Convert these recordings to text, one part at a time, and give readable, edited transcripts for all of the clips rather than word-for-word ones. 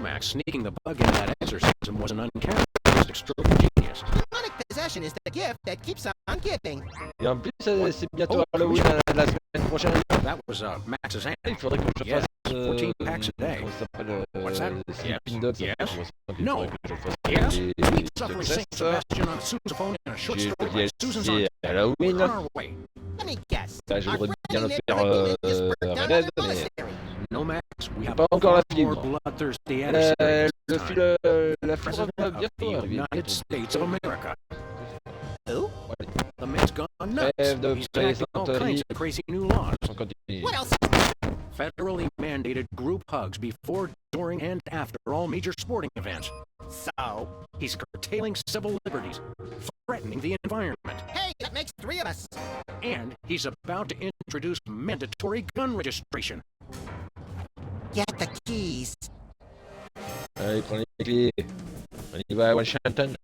Max, sneaking the bug into that exorcism was an uncharacteristic stroke of genius. Demonic possession is the gift that keeps on giving. Et en plus, c'est bientôt Halloween la semaine prochaine. That was Max's hand. Il faudrait que je fasse 14 packs a day. comment ça s'appelle What's that? Sleeping Dogs. Yes. Il No. faudrait que je fasse Yes. les Sweet suffering Saint access. Sebastian on sousaphone and a short J'ai story le by Susan's DLC on Halloween. our way. Let me guess. Là, je Our voudrais bien le friendly faire neighborhood is burnt down Red, by the mais monastery. No, Max, we have pas encore la more fibre. bloodthirsty adversaries Le this fil, time. la fibre President va of bientôt the arriver. United States of America. Who? The man's gone nuts. Trêve de He's enacting all kinds plaisanterie. of crazy new laws. On continue. What else? Federally mandated group hugs before, during, and after all major sporting events. So? He's curtailing civil liberties, threatening the environment, Hey, that makes 3 of us. and he's about to introduce mandatory gun registration. Get the keys. Allez, prends les clés. On y va à Washington.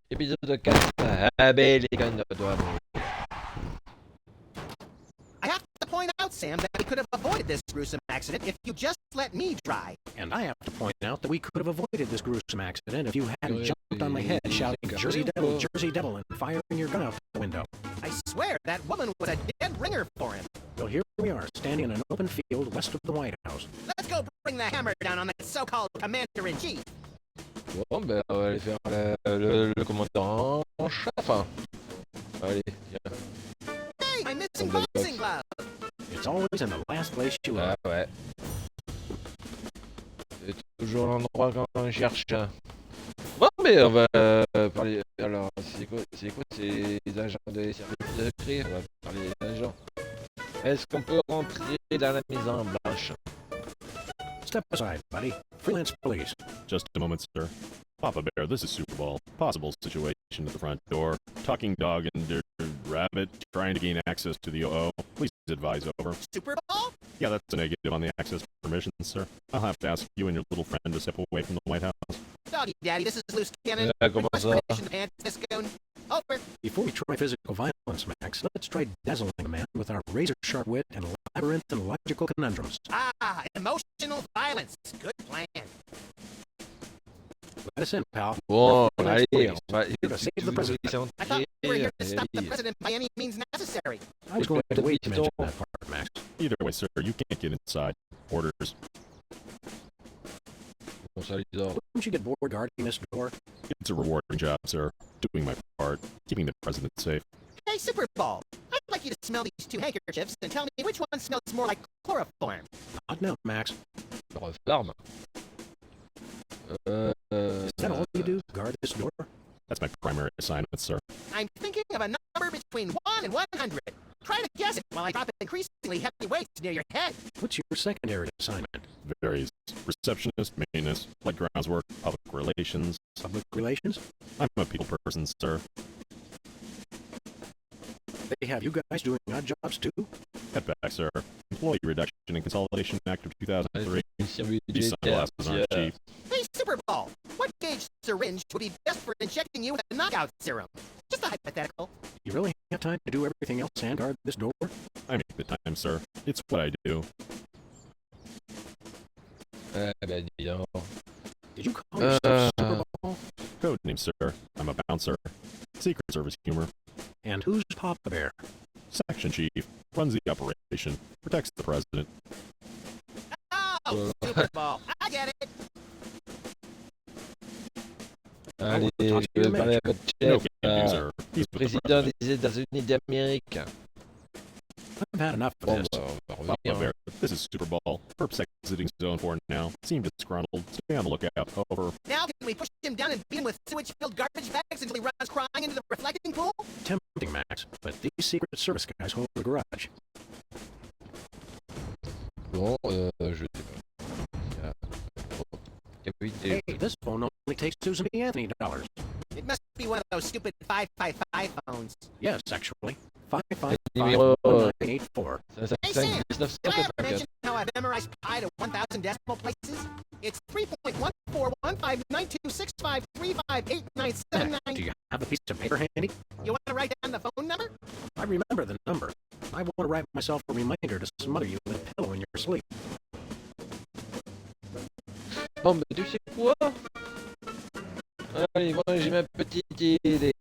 Épisode 4. Ah ben les guns doivent mourir. I have to point out, Sam, that we could have avoided this gruesome accident if you just let me try. And I have to point out that we could have avoided this gruesome accident if you hadn't jumped on my head shouting Jersey Devil, and firing your gun out the window. I swear that woman was a dead ringer for him. Well, here we are, standing in an open field west of the White House. Let's go bring the hammer down on that so-called commander-in-chief. Bon ben on va aller faire le commandant en chef. Allez, viens. Hey, my missing Oh, the boxing glove. It's always in the last place you look. Ah ouais. C'est toujours l'endroit qu'on cherche. Bon mais on va parler. Alors c'est quoi ces agents des services secrets? On va parler des agents. Est-ce qu'on peut rentrer dans la maison blanche? Step aside, buddy. Freelance police. Just a moment, sir. Papa Bear, this is Super Ball. Possible situation at the front door. Talking dog and rabbit trying to gain access to the OO. Please advise over. Super Bowl? Yeah, that's a negative on the access permissions, sir. I'll have to ask you and your little friend to step away from the White House. Doggy Daddy, this is Loose Cannon. Comment Request ça? permission to pants this goon. Over. Before we try physical violence, Max, let's try dazzling a man with our razor-sharp wit and labyrinth and logical conundrums. Ah, emotional violence. Good plan. Let us in, pal. Bon, Freelance allez, police. on va Here to save the president. I thought we were here to stop the president by any means necessary. I was going to wait to mention that part, Max. Either way, sir, you can't get inside. Orders. Bon, ça les ordres. Wouldn't you get bored guarding this door? It's a rewarding job, sir. Doing my part. Keeping the president safe. Hey, Super Bowl, I'd like you to smell these 2 handkerchiefs and tell me which one smells more like chloroform. Not now, Max. Reforme. Is that all you do? Guard this door? That's my primary assignment, sir. I'm thinking of a number between 1 and 100. Try to guess it while I drop increasingly heavy weights near your head. What's your secondary assignment? Varies. Receptionist, maintenance, light grounds work, public relations. Public relations? I'm a people person, sir. They have you guys doing odd jobs too? Head back, sir. Employee Reduction and Consolidation Act of 2003. Service These sunglasses aren't cheap. Hey, Super Bowl, what gauge syringe would be best for injecting you with a knockout serum? Just a hypothetical. You really have time to do everything else and guard this door? I make the time, sir. It's what I do. Ben dis donc. Did you call yourself Super Bowl? Code name, sir. I'm a bouncer. Secret Service humor. And who's Papa Bear? Section chief. Runs the operation. Protects the president. Oh, Super Bowl, I get it. Allez, talk to je your vais parler à votre No chef, can do, sir. He's with the président president. des États-Unis d'Amérique. I've had enough of Bon, this. bah, on va Papa revenir. Bear, this is Super Ball. Perp's exiting Zone 4 now. Seem disgruntled. Stay on the lookout. Over. Now can we push him down and beat him with sewage-filled garbage bags until he runs crying into the reflecting pool? Tempting, Max, but these Secret Service guys hold the garage. Bon, je sais pas. Cavité. Hey, this phone only takes Susan B. Anthony dollars. It must be one of those stupid 555 phones. Yes, actually. Numéro 555-1984. 555 Did I ever 1984. mention how I've memorized pi to 1,000 decimal places? It's 3.14159653589799. Do you have a piece of paper handy? You want to write down the phone number? I remember the number. I want to write myself a reminder to smother you with a pillow in your sleep. Bon, bah, tu sais quoi? Allez, moi j'ai ma petite idée.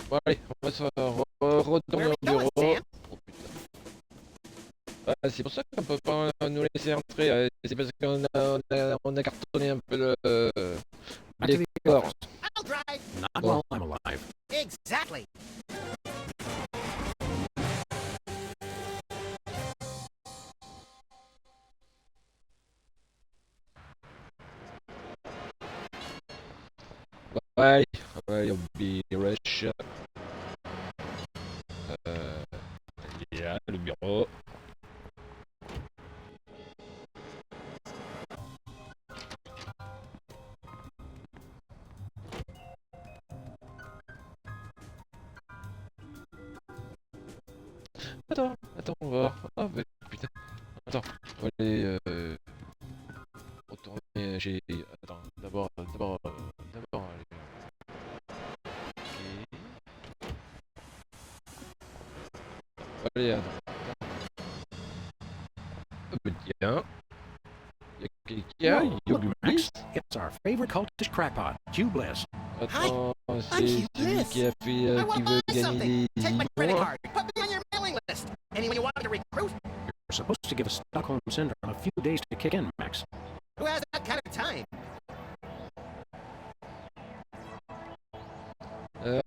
Bon, allez, on va se retourner au bureau. Oh putain. Ah, c'est pour ça qu'on peut pas nous laisser entrer. C'est parce qu'on a cartonné un peu le Back to the décor. office. I'll drive. Not Well. while I'm alive. Exactly. Allez, allez, on be rush. Il y a le bureau. Attends, on va voir. Ah, bah, putain. Attends, on va aller retourner chez. Attends, d'abord. Allez. Ok. Allez, attends. Tiens. Il y a Whoa, look, Yogi Max. It's our favorite cultish crackpot, Hugh Bliss. Attends, I'm c'est celui Bliss. qui a fait, I qui want to veut buy gagner something. des Take my credit points. card. Put me on your mailing list. Anyone you want me to recruit? You're supposed to give us Stockholm Syndrome a few days to kick in, Max. Who has that kind of time?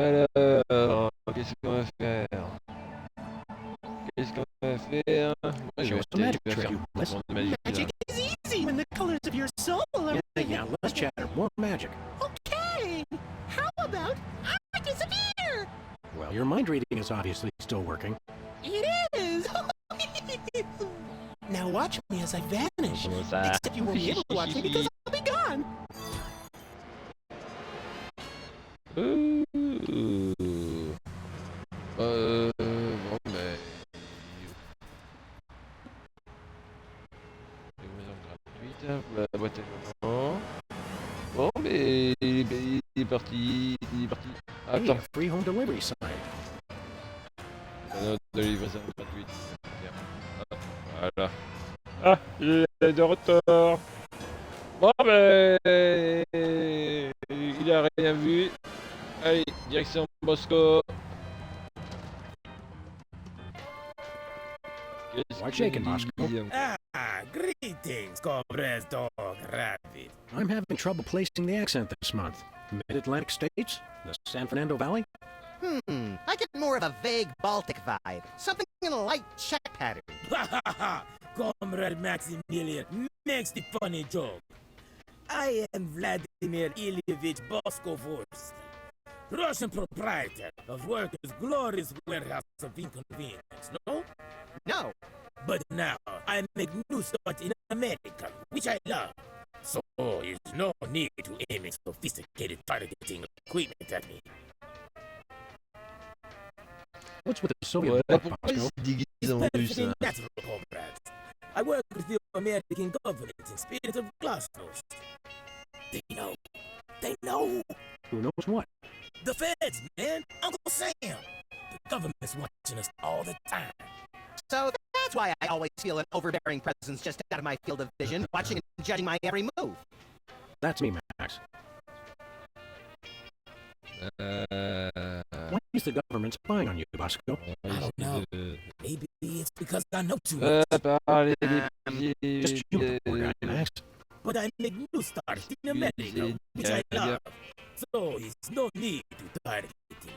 Alors, qu'est-ce qu'on va faire? Moi, je Show vais us the magic je vais trick, faire you Bliss. mon magie, là. Magic is easy when the colors of your soul are... Yeah, let's chat. More magic. Okay. How about I disappear? Well, your mind reading is obviously still working. It is. Now watch me as I vanish. Comment ça? Except you won't be able to watch me because I'll be gone. Ouh. Bon, mais... Les maisons gratuites, la boîte à moment. Bon, mais il est parti. Hey, Attends, a free home delivery sign. un autre de livraison gratuite. Tiens. Ah, voilà. Ah, il est de retour. Bon, ben... Il a rien vu. Allez, direction Bosco. Why shaking, Moscow? Greetings, comrades Dog Rabbit. I'm having trouble placing the accent this month. Mid-Atlantic states? The San Fernando Valley? I get more of a vague Baltic vibe. Something in a light Czech pattern. Ha ha ha! Comrade Maximilian makes the funny joke. I am Vladimir Ilyevich Boskovorsky, Russian proprietor of Workers' Glorious Warehouse of Inconvenience, no? No. But now I make new start in America, which I love. So there's no need to aim at sophisticated targeting equipment at me. What's with the Soviet Voilà bloc, pourquoi il Moscow? se déguise It's en russe. perfectly natural, comrades. I work with the American government in spirit of glasnost. They know. They know. Who knows what? The feds, man. Uncle Sam. The government's watching us all the time. So that's why I always feel an overbearing presence just out of my field of vision, watching and judging my every move. That's me, Max. Why is the government spying on you, Bosco? I don't know. Maybe it's because I know too much. Parler Just you, the poor guy, Max. But I make new stars in America, which I love. So there's no need to target me.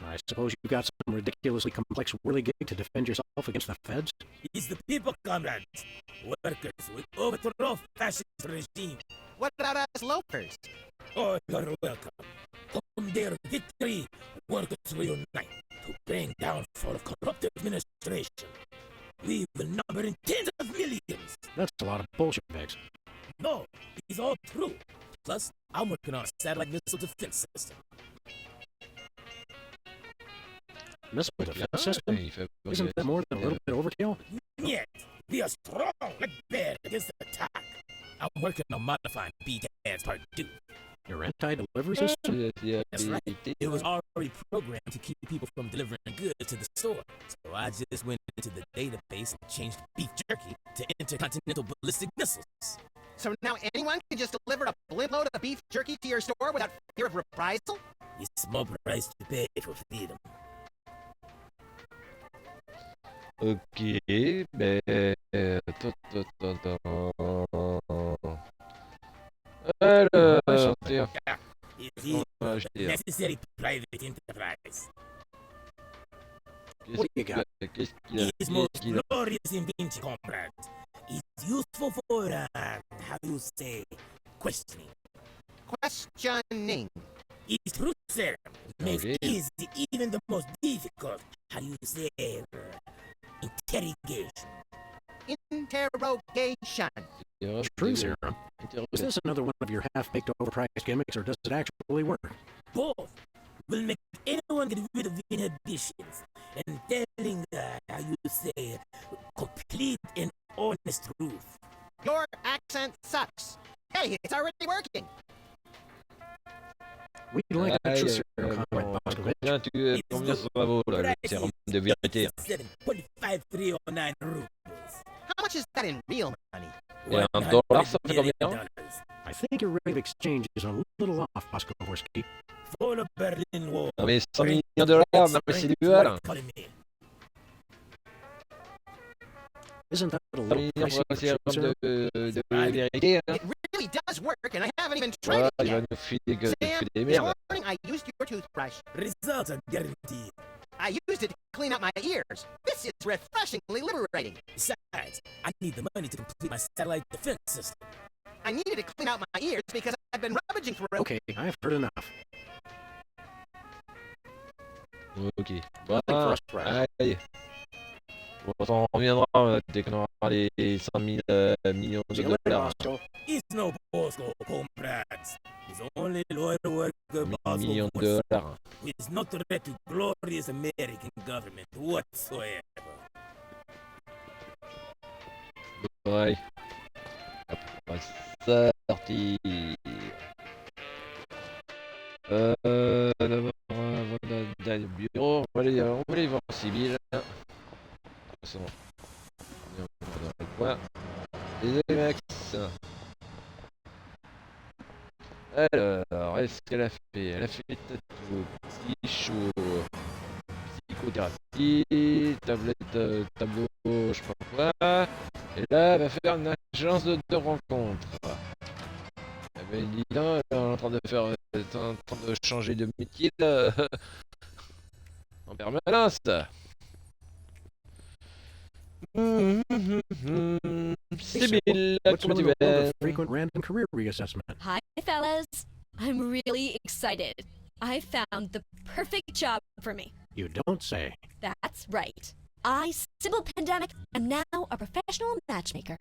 I suppose you've got some ridiculously complex whirligig to defend yourself against the feds? It's the people, comrades. Workers will overthrow fascist regime. What about us loafers? Oh, you're welcome. From their victory, workers will unite to bring down for a corrupt administration. We will number in tens of millions. That's a lot of bullshit, Vex. No, it's all true. Plus, I'm working on a satellite missile defense system. Missile defense system? Isn't that more than a little bit overkill? Yet, we are strong like bear against attack. I'm working on modifying B-Dad's Part 2. Your anti-delivery system? That's right. It was already programmed to keep people from delivering goods to the store. So I just went into the database and changed beef jerky to intercontinental ballistic missiles. So now anyone can just deliver a blimp load of beef jerky to your store without fear of reprisal? It's a small price to pay for freedom. Ok, ben... Alors, tiens. It's On va a acheter. necessary private enterprise. What do you got? Qu'est-ce qu'il a? It's most glorious invention, comrade. It's useful for, how you say, questioning. Questioning. It's truth serum. Makes Okay. easy even the most difficult, how you say, interrogation. Interrogation. True serum. Is this another one of your half-baked overpriced gimmicks, or does it actually work? Both will make anyone get rid of inhibitions and telling, how you say, complete and honest truth. Your accent sucks. Hey, it's already working. We'd like a Aïe, true serum, Comrade Boscovich. combien ça vaut là, le sérum de vérité? 7.5309 rubles. How much is that in real money? Et un dollar, ça fait combien? $100 I think your rate of exchange is a little off, Boscovorsky. for the Berlin Wall. Non mais 100 millions de dollars, même si c'est du dual. Isn't that a 100 little millions pricey pour un for sérum true serum? de vérité, hein. It really does work, and I haven't even tried Voilà, it il va yet. nous filer que Sam, des this merdes. morning I used your toothbrush. Results are guaranteed. I used it to clean out my ears. This is refreshingly liberating. Besides, I need the money to complete my satellite defense system. I needed to clean out my ears because I've been rummaging through. Okay, I've heard enough. Ok. Nothing for us, Brad. Allez. On reviendra dès qu'on aura les 100 000 millions de See you later, dollars. Bosco. It's no Bosco, comrades. It's only loyal worker Millions Bosco de dollars. who is not threat to glorious American government whatsoever. Ouais. Hop, c'est sorti. D'abord, dans le bureau, on va aller voir Sibyl. De toute façon, on va dans le coin. Désolé, Max. Alors, est-ce qu'elle a fait? Elle a fait tatou, petit chaud, psychothérapie, tablette, tableau, je sais pas quoi. Et là, elle va faire une agence de rencontre. Eh ben, dis donc, elle est en train de faire, elle est en train de changer de métier là, en permanence. Sibyl, What's comment one tu of the world vas? of frequent random career reassessment? Hi, fellas. I'm really excited. I found the perfect job for me. You don't say. That's right. I, Sybil Pandemic, am now a professional matchmaker.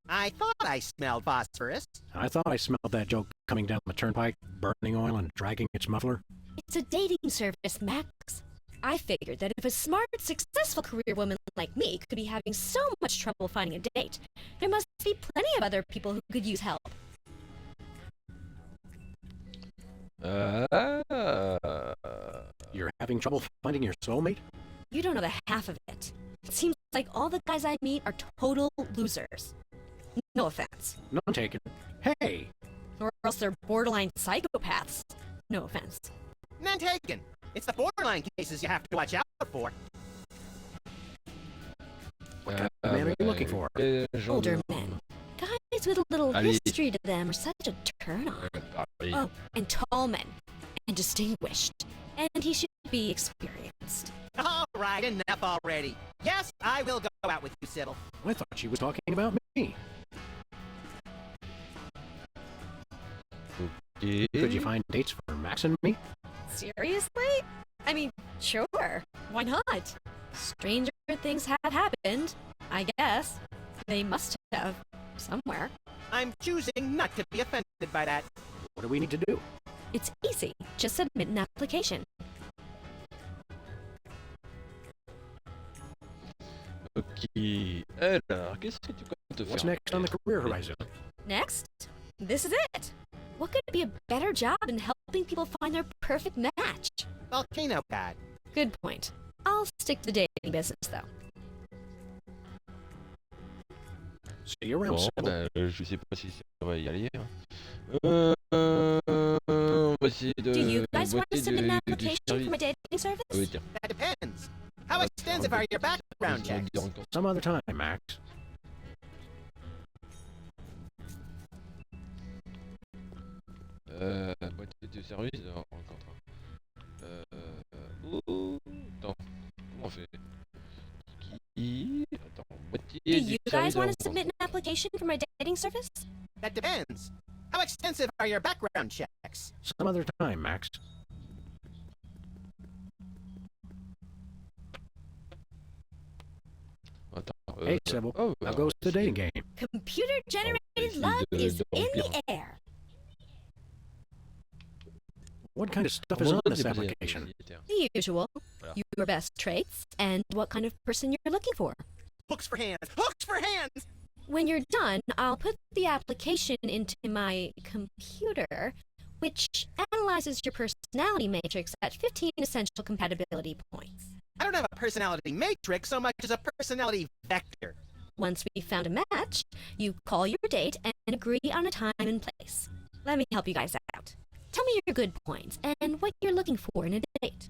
I thought I smelled phosphorus. I thought I smelled that joke coming down the turnpike, burning oil and dragging its muffler. It's a dating service, Max. I figured that if a smart, successful career woman like me could be having so much trouble finding a date, there must be plenty of other people who could use help. You're having trouble finding your soulmate? You don't know the half of it. It seems like all the guys I meet are total losers. No offense. None taken. Hey! Or else they're borderline psychopaths. No offense. None taken. It's the borderline cases you have to watch out for. What kind of man are you looking for? Older men. Guys with a little Allez. history to them are such a turn on. Allez. Oh, and tall men. And distinguished. And he should be experienced. All right, enough already. Yes, I will go out with you, Sybil. I thought she was talking about me. Could you find dates for Max and me? Seriously? I mean, sure. Why not? Stranger things have happened, I guess. They must have. Somewhere. I'm choosing not to be offended by that. What do we need to do? It's easy. Just submit an application. Ok. Alors, qu'est-ce que tu comptes te What's faire? next on the career horizon? Next? This is it. What could be a better job than helping people find their perfect match? Volcano God. Good point. I'll stick to the dating business, though. See you around, Bon, Sybil. je sais pas si ça va y aller. Hein. On va essayer de... Do you guys want to voter submit an du application service. for my dating service? Ah oui, tiens. That depends. How extensive are your background checks? Some other time, Max. Boîtier de service, alors, encore. Attends, comment on fait? Attends, boîtier Do du you service. guys want to submit an application for my dating service? That depends. How extensive are your background checks? Some other time, Max. Attends, Hey, Sybil. oh, How goes the dating game? Computer-generated love is in the air. What kind of stuff is on this application? The usual. Your best traits and what kind of person you're looking for. Hooks for hands! Hooks for hands! When you're done, I'll put the application into my computer, which analyzes your personality matrix at 15 essential compatibility points. I don't have a personality matrix so much as a personality vector. Once we've found a match, you call your date and agree on a time and place. Let me help you guys out. Tell me your good points and what you're looking for in a date.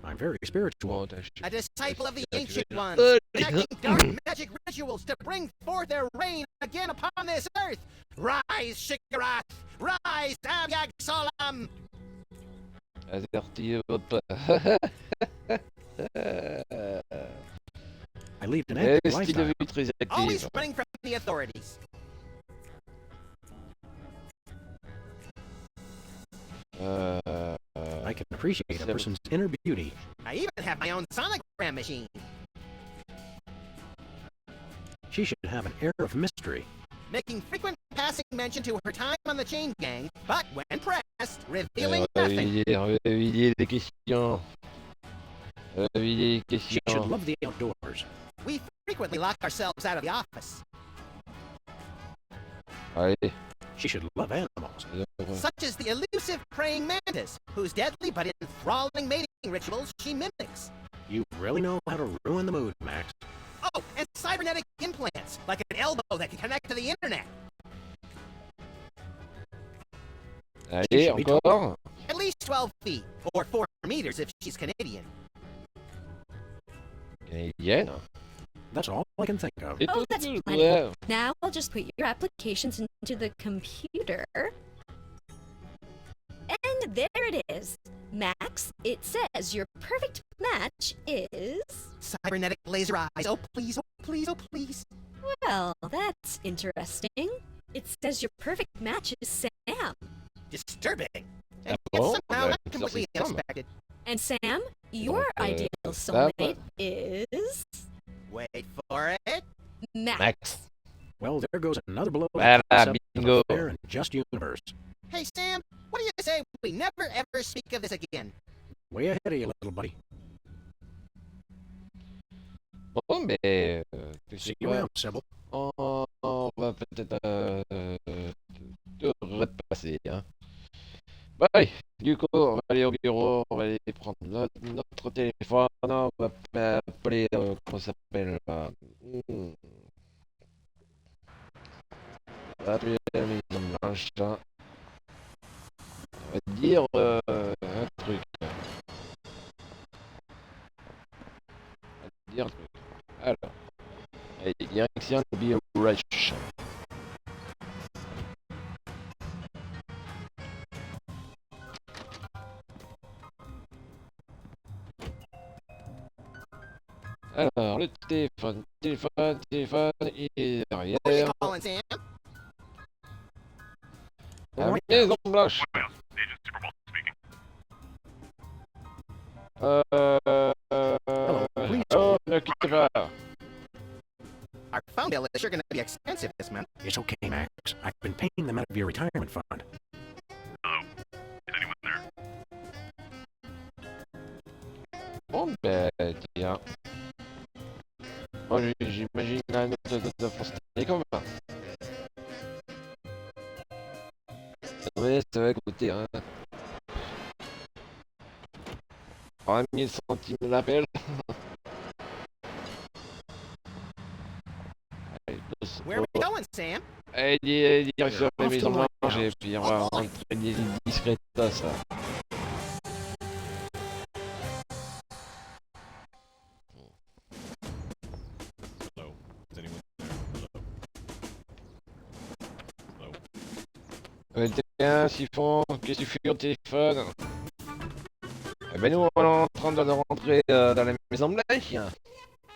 I'm very spiritual. A disciple of the ancient ones, enacting dark magic rituals to bring forth their reign again upon this earth. Rise, Shikarath! Rise, Tamyag Solam! Avertir votre pas. I lead an Est-ce active qu'il est lifestyle. devenu très Always actif? running from the authorities. I can appreciate a person's inner beauty. I even have my own sonogram machine. She should have an air of mystery. Making frequent passing mention to her time on the chain gang, but when pressed, revealing Euh, nothing. Réveiller les questions. Réveiller les She should questions. love the outdoors. We frequently lock ourselves out of the office, Allez. She should love animals. such as the elusive praying mantis, whose deadly but enthralling mating rituals she mimics. You really know how to ruin the mood, Max. Oh, and cybernetic implants, like an elbow that can connect to the internet. Allez, should be encore. At least 12 feet, or 4 meters if she's Canadian. Canadienne. That's all I can think of. Et Oh, tout, that's ouais. plenty. Now I'll just put your applications into the computer. And there it is. Max, it says your perfect match is... Cybernetic laser eyes. Oh, please, oh, please, oh, please. Well, that's interesting. It says your perfect match is Sam. Disturbing. And Ah yet bon? somehow Bah, not ça, completely c'est Sam. unexpected. And Sam, your Donc, ideal Sam. soulmate is... Wait for it. Max. Max. Well, there goes another blow to Voilà, the concept of bingo. a fair and just universe. Hey, Sam, what do you say we never ever speak of this again? Way ahead of you, little buddy. Bon, mais... tu sais See you quoi? around, Sybil. On va peut-être te repasser, hein. Bah, allez, du coup, on va aller au bureau, on va aller prendre notre téléphone, on va appeler, comment ça s'appelle, on va appeler la Maison Blanche, hein. On va dire un truc. On va dire un truc. Alors, allez, direction Bio Rush. Alors, le téléphone, il est Who are you derrière. calling, Sam? La Maison Blanche. please. Oh, ne quittez pas. Our phone bill is sure going to be expensive this month. It's okay, Max. I've been paying them out of your retirement fund. Bon, ben, tiens. Oh, j'imagine la note de France Télécom. Ouais, ça va coûter, hein. 3000 centimes l'appel. Allez, Where are we going, Sam? allez, direction la Off to Maison the White Blanche et House. puis on va rentrer discrètement ça. Hello? Is anyone there? Hello? Hello? Tiens, Siphon, qu'est-ce que tu fais au téléphone? Eh ben nous, on est en train de rentrer dans la Maison Blanche.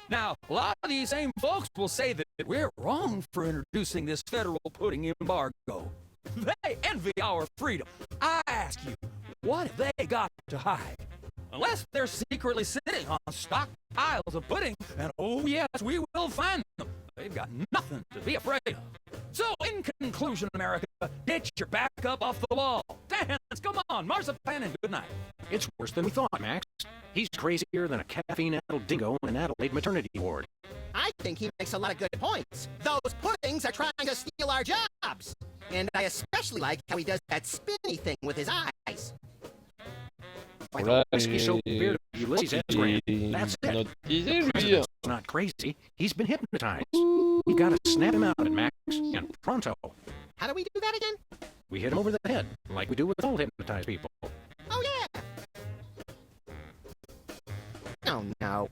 Now, a lot of these same folks will say that we're wrong for introducing this federal pudding embargo. They envy our freedom. I ask you, what have they got to hide? Unless they're secretly sitting on stockpiles of pudding, and oh yes, we will find them. They've got nothing to be afraid of. So, in conclusion, America, get your back up off the wall. Dance, come on, marzipan, and good night. It's worse than we thought, Max. He's crazier than a caffeine-addled dingo in an Adelaide maternity ward. I think he makes a lot of good points. Those puddings are trying to steal our jobs. And I especially like how he does that spinny thing with his eyes. Like the whiskey-soaked beard of Ulysses S. Grant. That's it. Hypnotisé, The lui. president's not crazy. He's been hypnotized. We gotta snap him out of it, Max. And pronto. How do we do that again? We hit him over the head, like we do with all hypnotized people. Oh, yeah. Oh, no.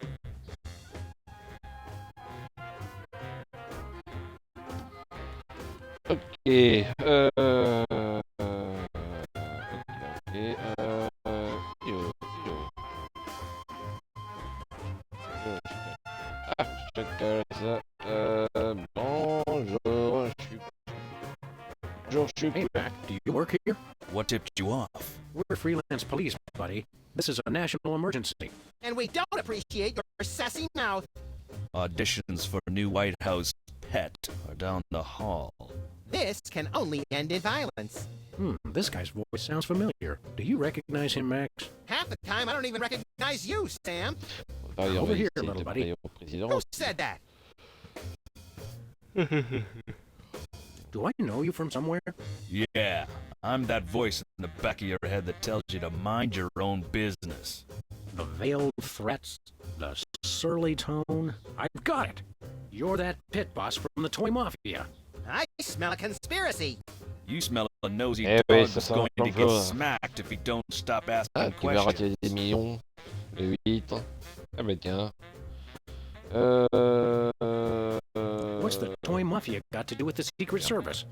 Ok, yo. Ah, je te colle ça. Bonjour, je suis... Hey, Mac, do you work here? What tipped you off? We're freelance police, buddy. This is a national emergency. And we don't appreciate your sassy mouth. Auditions for new White House pet are down the hall. This can only end in violence. This guy's voice sounds familiar. Do you recognize him, Max? Half the time, I don't even recognize you, Sam. D'ailleurs, Over here, essayer little de buddy. parler au président. Who said that? Do I know you from somewhere? Yeah, I'm that voice in the back of your head that tells you to mind your own business. The veiled threats, the surly tone. I've got it. You're that pit boss from the toy mafia. I smell a conspiracy. You smell a nosy Eh dog oui, that's ça going sent to get l'emploi. smacked if he don't stop Ah, asking tu vas questions. rater des millions. Le 8. Ah bah tiens. What's the toy mafia got to do with the Secret Service?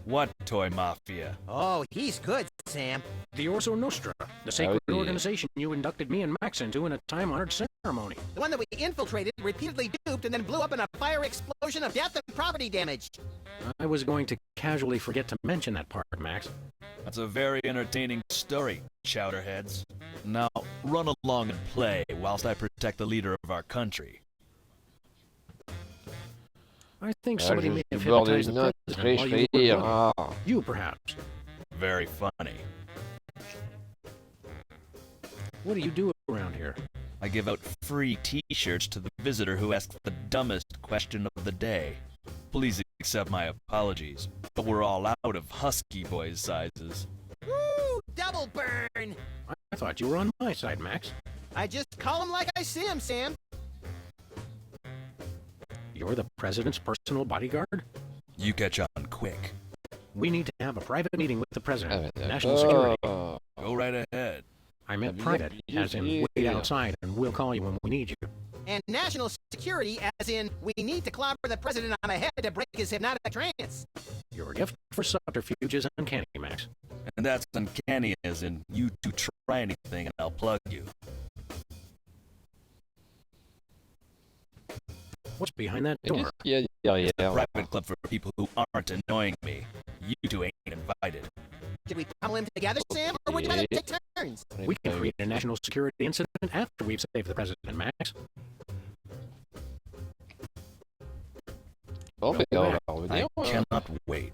What toy mafia? Oh, he's good, Sam. The Orso Nostra, the sacred oui. organization you inducted me and Max into in a time-honored ceremony. The one that we infiltrated, repeatedly duped, and then blew up in a fire explosion of death and property damage. I was going to casually forget to mention that part, Max. That's a very entertaining story, chowderheads. Now, run along and play whilst I protect the leader of our country. I think Ah, somebody je may have suis bord de hypnotized the notes, president while you were réfléchir. gone. Ah. You, perhaps. Very funny. What do you do around here? I give out free t-shirts to the visitor who asks the dumbest question of the day. Please accept my apologies, but we're all out of Husky Boys sizes. Woo! Double burn! I thought you were on my side, Max. I just call him like I see him, Sam. You're the president's personal bodyguard? You catch on quick. We need to have a private meeting with the Ah president. bah National security. d'accord. Go right ahead. I meant bien private, obligé. as in wait outside and we'll call you when we need you. And national security, as in, we need to clobber the president on the head to break his hypnotic trance. Your gift for subterfuge is uncanny, Max. And that's uncanny as in you two try anything and I'll plug you. What's behind that Qu'est-ce door? qu'il y a derrière? Private club for people who aren't annoying me. You two ain't invited. Should we pummel him together, Sam, or would you rather take turns? We can create a national security incident after we've saved the president, Max. Bon, mais on va I revenir. cannot wait.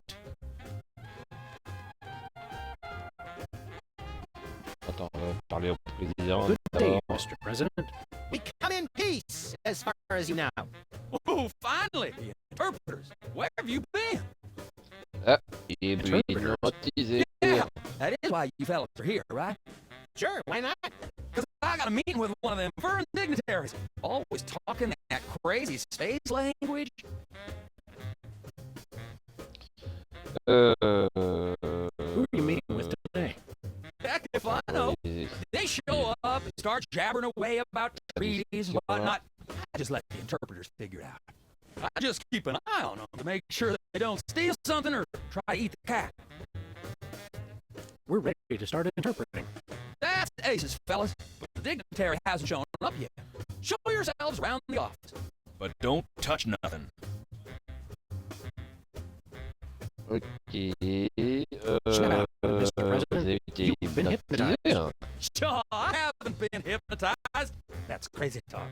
Attends, on va parler au président. Good day, d'abord. Mr. President. We come in peace, as far as you know. Oh, finally, the interpreters. Where have you been? Ah, et puis Interpreter. hypnotisé. Yeah, that is why you fellas are here, right? Sure, why not? Because I got a meeting with one of them foreign dignitaries. Always talking that crazy space language. Who are you meeting with today? Heck if I know. They show up and start jabbering away about treaties and whatnot. I just let the interpreters figure it out. I just keep an eye on them to make sure that they don't steal something or try to eat the cat. We're ready to start interpreting. That's the aces, fellas. But the dignitary hasn't shown up yet. Show yourselves around the office. But don't touch nothing. Ok. Shut up, Mr. President. Vous avez été You've been hypnotisé. hypnotized. Sure, I haven't been hypnotized. That's crazy talk.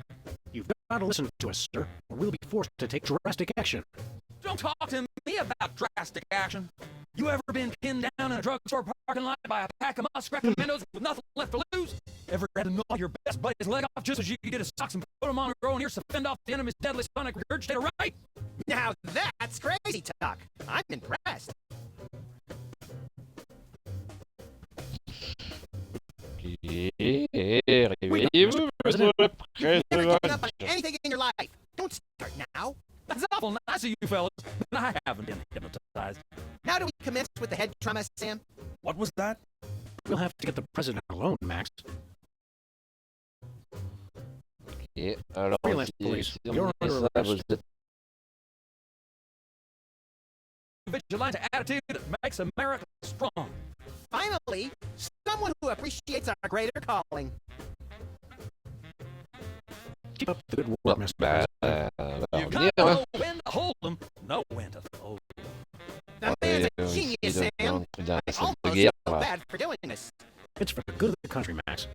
You've got to listen to us, sir, or we'll be forced to take drastic action. Don't talk to me about drastic action. You ever been pinned down in a drugstore parking lot by a pack of muskrat commandos with nothing left to lose? Ever had to gnaw your best buddy's leg off just as you could get his socks and put him on a growing ears to fend off the enemy's deadly sonic regurgitator, right? Now that's crazy talk. I'm impressed. Ok. Réveillez-vous, monsieur le Never given up on président. anything in your life. Don't start now. That's awful nice of you fellas, but I haven't been hypnotized. Now do we commence with the head trauma, Sam? What was that? We'll have to get the president alone, Max. Ok. Alors, Freelance police, si on you're dit under ça, arrest. vous êtes Vigilante attitude that makes America strong. Finally, someone who appreciates our greater calling. Keep up the good work, Mr. bah, President. on va You revenir. gotta Hein. know when to hold them, know when to fold 'em. That Et man's a ici, genius, donc, Sam. on est dans la I salle de almost guerre. feel Là. bad for doing this. It's for the good of the country, Max.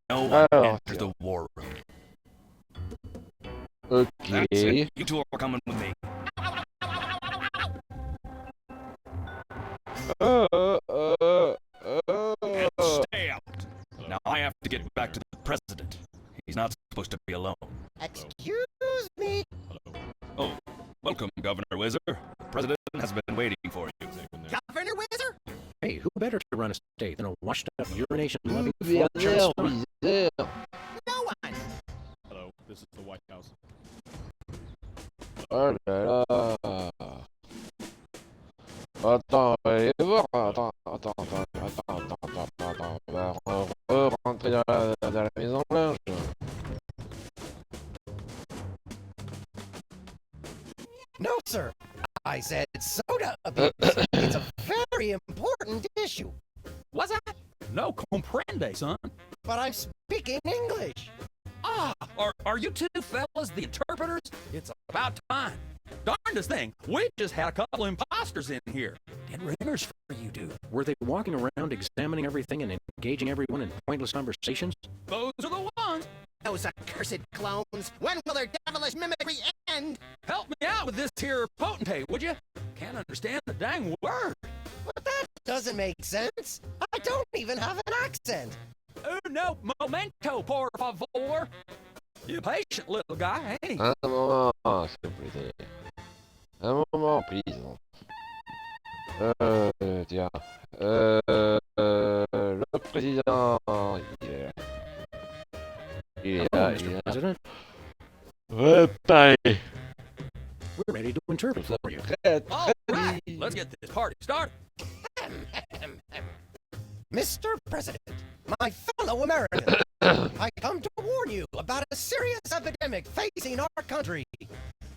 No one Alors, enters the war room. ok. That's it. You two are coming with me. And stay out. Now I have to get back to the president. He's not supposed to be alone. Excuse me. Oh, welcome, Governor Whizzer. The president has been waiting for you. Governor Whizzer? Hey, who better to run a state than a washed-up urination-loving Werner, Charles? Weiser. No one. Hello, this is the White House. Oh là là. Attends, on va aller voir. Attends. On va rentrer dans la Maison Blanche. No, sir. I said soda abuse. It's a very important issue. What's that? No comprende, son. But I'm speaking English. Ah, are you two fellas the interpreters? It's about time. Darndest thing, we just had a couple imposters in here. Did ringers for you two. Were they walking around examining everything and engaging everyone in pointless conversations? Those are the ones. Those accursed clones. When will their devilish mimicry end? Help me out with this here potentate, would you? Can't understand the dang word. But that doesn't make sense. I don't even have an accent. No momento, por favor. You patient little guy, ain't he? Un moment, s'il vous plaît. Un moment, please. Tiens. Le président. Il est Hello, là. Mr. President. Ouais, pareil. We're ready to interpret for you. All right, let's get this party started. Mr. President, my fellow Americans, I come to warn you about a serious epidemic facing our country.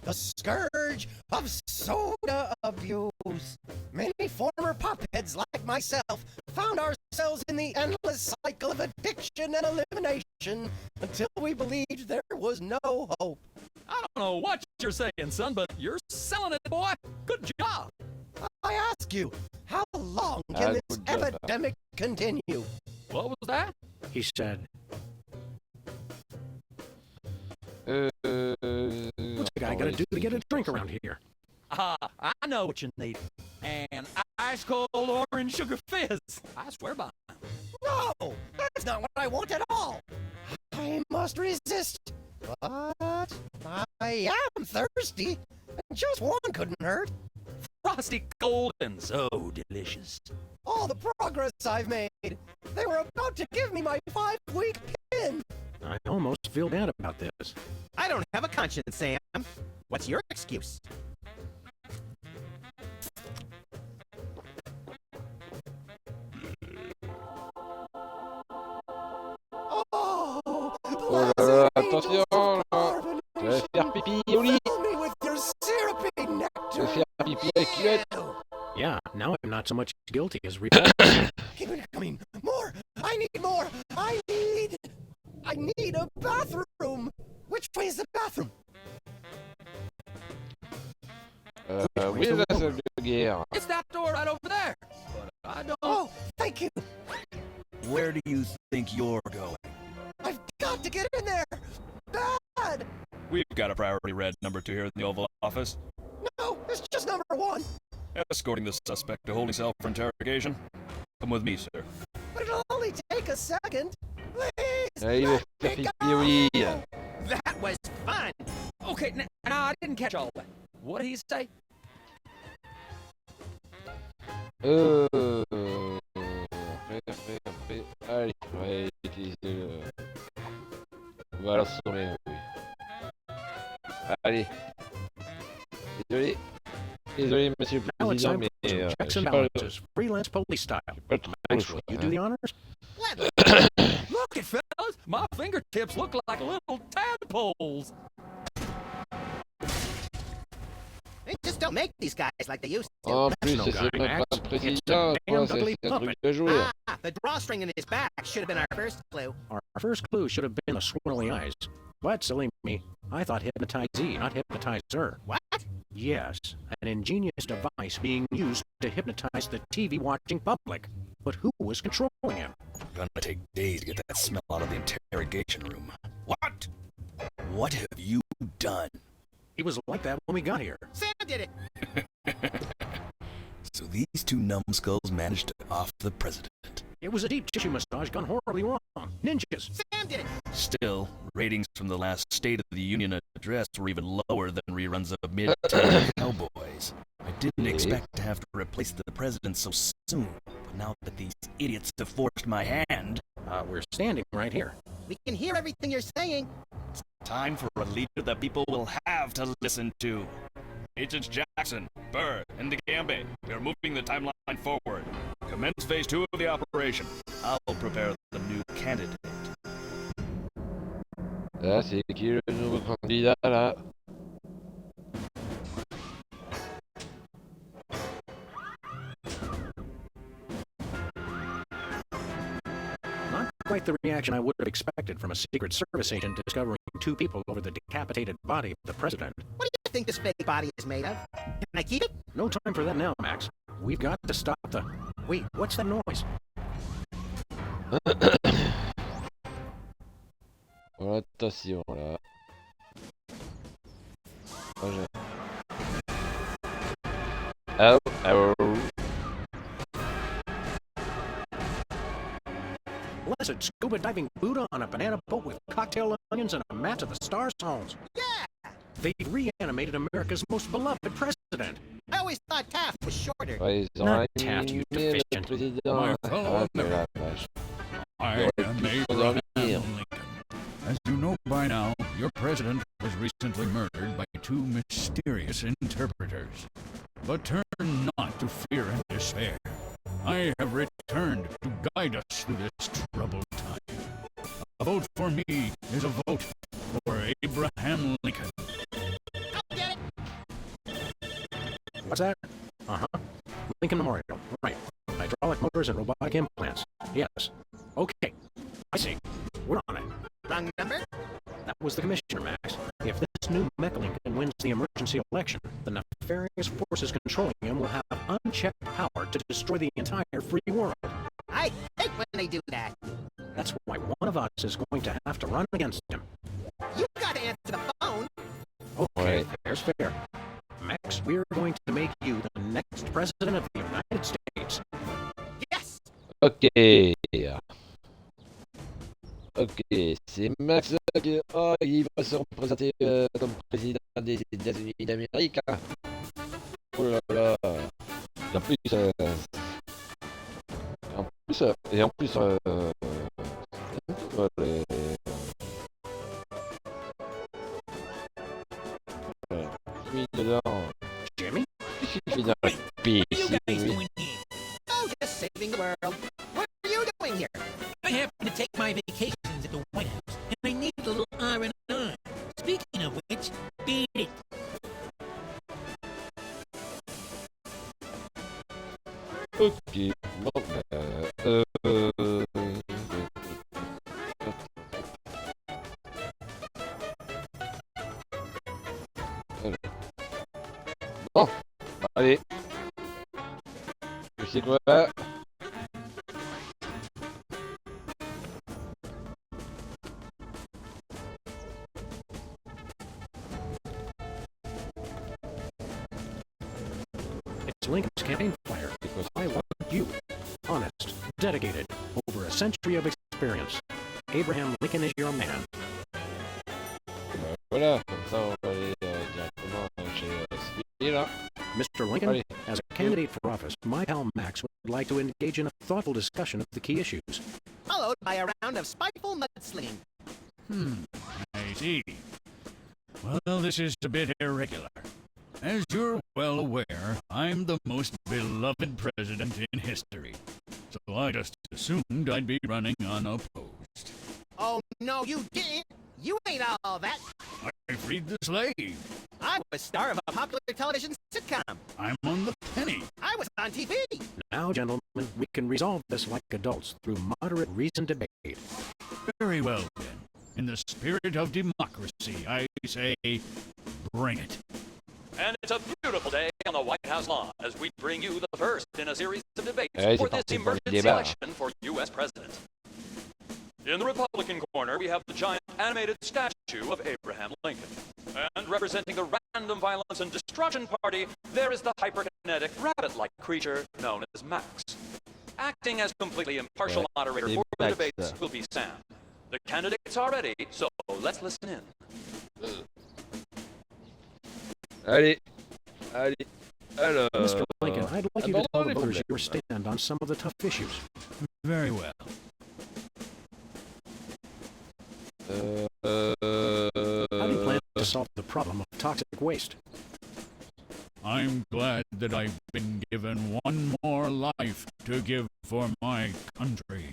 The scourge of soda abuse. Many former popheads like myself found ourselves in the endless cycle of addiction and elimination until we believed there was no hope. I don't know what you're saying, son, but you're selling it, boy. Good job. I ask you, how long can this good job. epidemic continue? What was that? He said, "What's a guy got to do to get a drink around here?" I know what you need. An ice cold orange sugar fizz. I swear by it. No, that's not what I want at all. I must resist, but I am thirsty, and just one couldn't hurt. Frosty cold and so delicious. All the progress I've made. They were about to give me my 5-week pin. I almost feel bad about this. I don't have a conscience, Sam. What's your excuse? Oh, Oh là là, attention là. Tu vas faire pipi au lit. fill me with your syrupy Tu vas nectar. faire pipi à la culotte. Yeah, now I'm not so much guilty as Keep it coming. More. I need more. I need a bathroom. Which way is the bathroom? Oui, la salle de guerre. It's that door right over there. But I don't. Oh, thank you. Where do you think you're going? I've got to get in there. Bad. We've got a priority red number 2 here in the Oval Office. No, it's just number 1. Escorting the suspect to holding cell for interrogation. Come with me, sir. But it'll only take a second. Please. Ah, il va let faire me pipi au lit. go. That was fun. Okay, now I didn't catch all that. What did he say? Après. Allez, on va utiliser le... On va l'assommer, oui. Allez. Désolé, monsieur le Now it's président, time mais for some checks j'ai and pas le balances, freelance police style. pas trop le Max, choix. will you do the honors? Look it, fellas. My fingertips look like little tadpoles. They just don't make these guys like they used to. En That's plus, no c'est guy, même Max. pas le It's président, a quoi, damn ugly c'est un truc puppet. de jouer. The drawstring in his back should have been our first clue. Our first clue should have been the swirly eyes. But silly me, I thought hypnotizee, not hypnotizer. What? Yes, an ingenious device being used to hypnotize the TV-watching public. But who was controlling him? Gonna take days to get that smell out of the interrogation room. What? What have you done? He was like that when we got here. Sam did it. So these 2 numbskulls managed to off the president. It was a deep tissue massage gone horribly wrong. Ninjas. Sam did it. Still, ratings from the last State of the Union address were even lower than reruns of mid-tier Cowboys. I didn't expect to have to replace the president so soon, but now that these idiots have forced my hand, We're standing right here. We can hear everything you're saying. time for a leader that people will have to listen to. Agents Jackson, Burr, and DeGambe, we are moving the timeline forward. Commence phase 2 of the operation. I'll prepare the new candidate. Là, c'est qui le nouveau candidat, là? Not quite the reaction I would have expected from a Secret Service agent discovering 2 people over the decapitated body of the president. What do you think this fake body is made of? Can I keep it? No time for that now, Max. We've got to stop the... Wait, what's that noise? Voilà, attention, là. Oh, oh, oh. Blessed scuba diving Buddha on a banana boat with cocktail onions and a match of the star songs. Yeah. They reanimated America's most beloved president. I always thought Taft was shorter. Ouais, ils ont Not Taft, you animé le deficient. président. My Ah, fellow mais la vache. I Ouais, am tous Abraham dormir. Lincoln. As you know by now, your president was recently murdered by 2 mysterious interpreters. But turn not to fear and despair. I have returned to guide us through this troubled time. A vote for me is a vote for Abraham Lincoln. I'll get it. What's that? Uh-huh. Lincoln Memorial. Right. Hydraulic motors and robotic implants. Yes. Okay. I see. We're on it. Wrong number? That was the commissioner, Max. If this new Mecha Lincoln wins the emergency election, the nefarious forces controlling him will have unchecked power to destroy the entire free world. I hate when they do that. That's why one of us is going to have to run against him. You gotta answer the phone. Okay, fair's fair. Max, we're going to make you the next president of the United States. Yes! Ok. Ok, c'est Max qui il va se représenter comme président des États-Unis d'Amérique. Oh là là. Et en plus, lui dedans. Jimmy? Qu'est-ce qu'il fait dans la piscine, lui? Oh, just saving the world. What are you doing here? I happen to take my vacations at the White House, and I need a little R&R. Speaking of which, beat it. Ok, bon, bon, allez. Tu sais quoi? It's Lincoln's campaign flyer because I want you. Honest, dedicated, over a century of experience. Abraham Lincoln is your man. Voilà, comme ça on va aller directement chez celui-là. Mr. Lincoln, Allez. as a candidate for office, my pal Max would like to engage in a thoughtful discussion of the key issues. Followed by a round of spiteful mudslinging. I see. Well, this is a bit irregular. As you're well aware, I'm the most beloved president in history. So I just assumed I'd be running unopposed. Oh, no, you didn't. You ain't all that. I freed the slave. I was star of a popular television sitcom. I'm on the penny. I was on TV. Now, gentlemen, we can resolve this like adults through moderate reasoned debate. Very well, then. In the spirit of democracy, I say, bring it. And it's a beautiful day on the White House lawn as we bring you the first in a series of debates Allez, for c'est this parti pour le emergency débat. election for U.S. President. In the Republican corner, we have the giant animated statue of Abraham Lincoln. And representing the Random Violence and Destruction Party, there is the hyperkinetic rabbit-like creature known as Max. Acting as completely impartial Ouais, moderator c'est for the Max, debates ça. will be Sam. The candidates are ready, so let's listen in. Allez, alors. Mr. Lincoln, I'd like you to tell abordons the les voters your problèmes. stand on some of the tough issues. Very well. How do you plan to solve the problem of toxic waste? I'm glad that I've been given one more life to give for my country.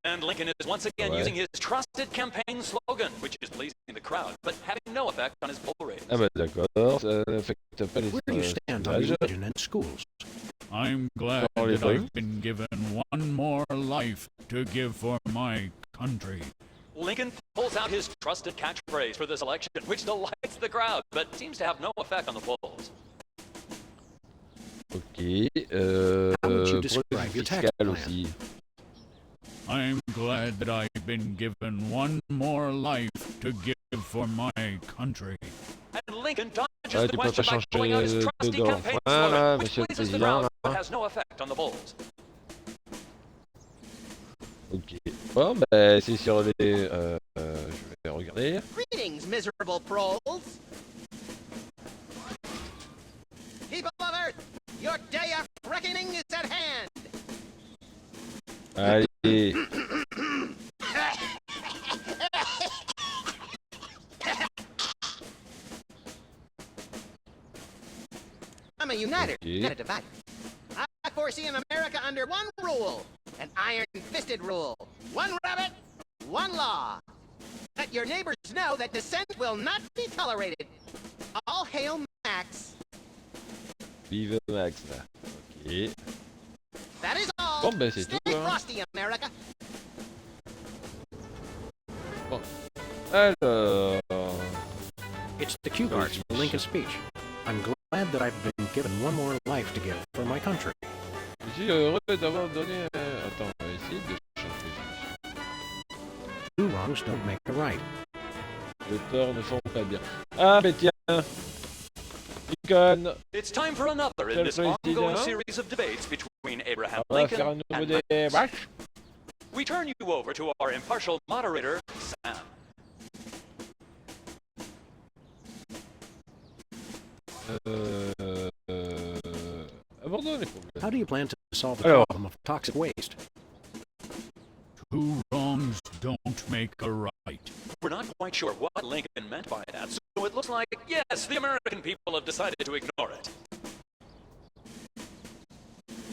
And Lincoln is once again Ouais. using his trusted campaign slogan, which is pleasing the crowd, but having no effect on his poll ratings. Ah bah d'accord, ça n'affecte pas les Where do you stand on sondages. religion and schools? I'm glad Dans les that rues. I've been given one more life to give for my country. Lincoln pulls out his trusted catchphrase for this election, which delights the crowd, but seems to have no effect on the polls. Ok, How would you pour le describe your tax fiscal plan? aussi. I'm glad that I've been given one more life to give for my country. And Lincoln dodges Ah, the tu peux pas question by pulling out his changer trusty dedans. campaign Voilà, slogan, which monsieur le pleases the président. crowd, but has no effect on the polls. Ok. Bon, ben, c'est sur les... je vais regarder. Greetings, miserable proles. People of Earth, your day of reckoning is at hand. Allez. I'm a uniter, Okay. not a divider. I foresee an America under one rule, an iron-fisted rule. One rabbit, one law. Let your neighbors know that dissent will not be tolerated. All hail Max. Vive Max, là. Ok. That is all. Bon, ben c'est Stay tout. Hein. frosty, America. Bon. Alors... It's the cue cards for Lincoln's speech. I'm glad that I've been given one more life to give for my country. Je suis heureux d'avoir donné... Attends, on va essayer de changer. Two wrongs don't make a right. Les torts ne font pas bien. Ah, mais tiens. Lincoln. It's time for another in this ongoing series of debates between Abraham On va faire un Lincoln nouveau and débat. we turn you over to our impartial moderator, Sam. Abandonne les problèmes. How do you plan to solve the Alors. problem of toxic waste? Two wrongs don't make a right. We're not quite sure what Lincoln meant by that, so it looks like, yes, the American people have decided to ignore it.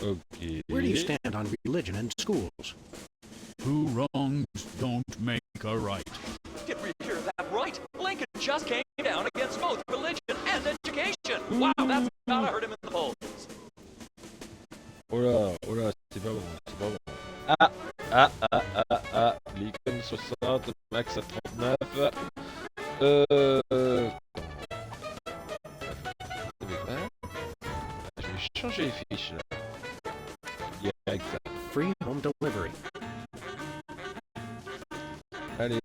Ok. Where do you stand on religion in schools? Two wrongs don't make a right. Did we hear that right? Lincoln just came down against both religion and education. Wow, that's gotta hurt him in the polls. Oh là, c'est pas bon, c'est pas bon. Lincoln 60, Max à 39. Je vais changer les fiches là. Direct. Free home delivery. Allez.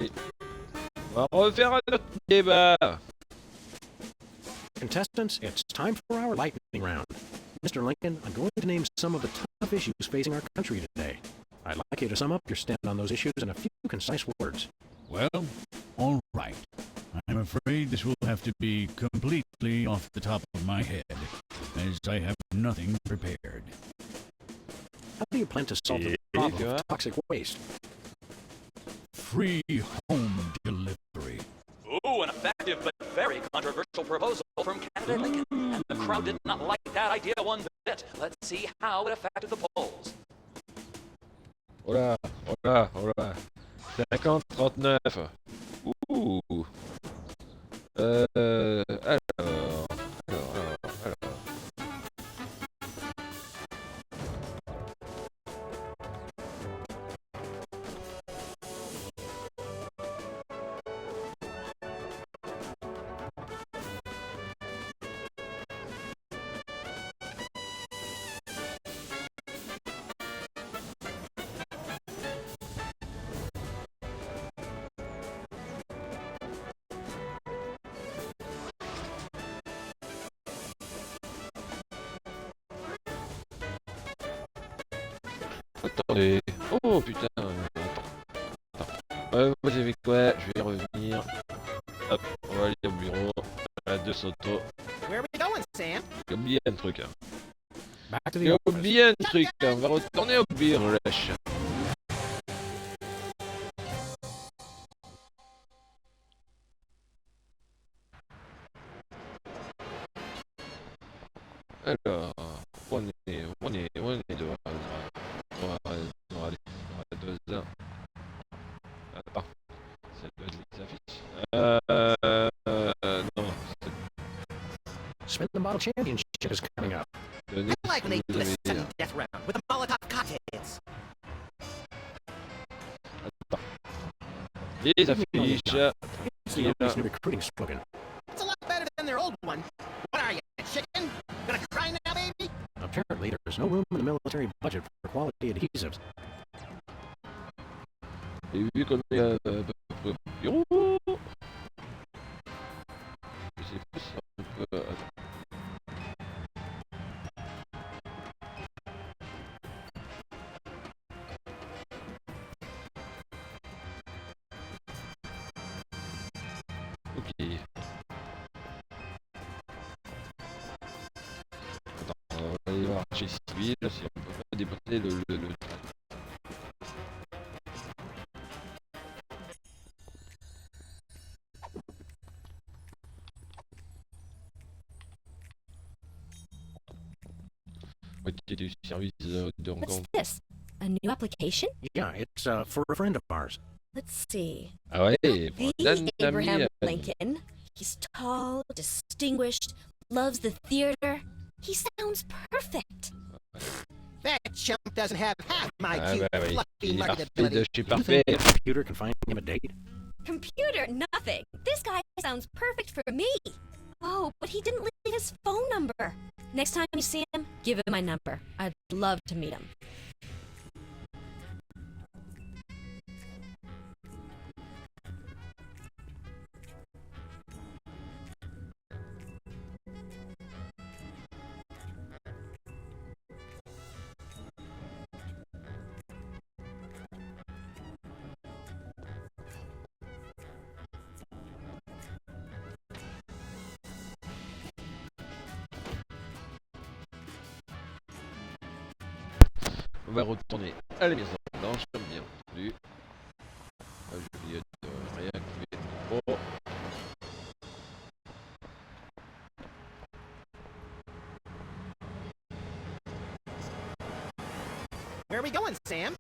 On va refaire un autre débat. Contestants, it's time for our lightning round. Mr. Lincoln, I'm going to name some of the tough issues facing our country today. I'd like you to sum up your stand on those issues in a few concise words. Well, all right. I'm afraid this will have to be completely off the top of my head, as I have nothing prepared. How do you plan to solve the problem of toxic waste? Free home delivery. Ooh, an effective but very controversial proposal from candidate Lincoln. And the crowd did not like that idea one bit. Let's see how it affected the polls. Oh là, oh là, oh là. 50-39. Ouh. Alors. Attendez. Oh putain. Attends. Vous savez quoi? Je vais revenir. Hop, on va aller au bureau. À 2 autos. Where are we going, Sam? J'ai oublié un truc. Back to the J'ai office. oublié un truc. On va retourner au bureau, lâche. Alors, on est devant. On va aller deux heures. Attends, ça doit être les affiches. Non, Spin the Bottle Championship is coming up. donnez I like ce when que they vous do a avez dit. sudden death round with the Molotov cocktails. Les affiches. It's the Army's new recruiting slogan. It's a lot better than their old one. What are you, a chicken? Gonna cry now, baby? Apparently, there's no room in the military budget for quality adhesives. Et vu qu'on est à peu près au bureau, je sais pas si on peut... Ok. Attends, on va aller voir chez Civil si on peut pas déposer le... moitié du service de What's rencontre. this? A new application? Yeah, it's for a friend of ours. Let's see. Ah ouais, pour The un ami. Abraham Lincoln. He's tall, distinguished, loves the theater. He sounds perfect. That chump doesn't have half my Ah cute, bah oui, fluffy il est parfait de marketability. chez You parfait. think the computer can find him a date? Computer, nothing. This guy sounds perfect for me. Oh, but he didn't leave his phone number. Next time you see him, give him my number. I'd love to meet him. On va retourner à la maison blanche, comme bien entendu. Ah, j'ai oublié de réactiver le micro. Where are we going, Sam?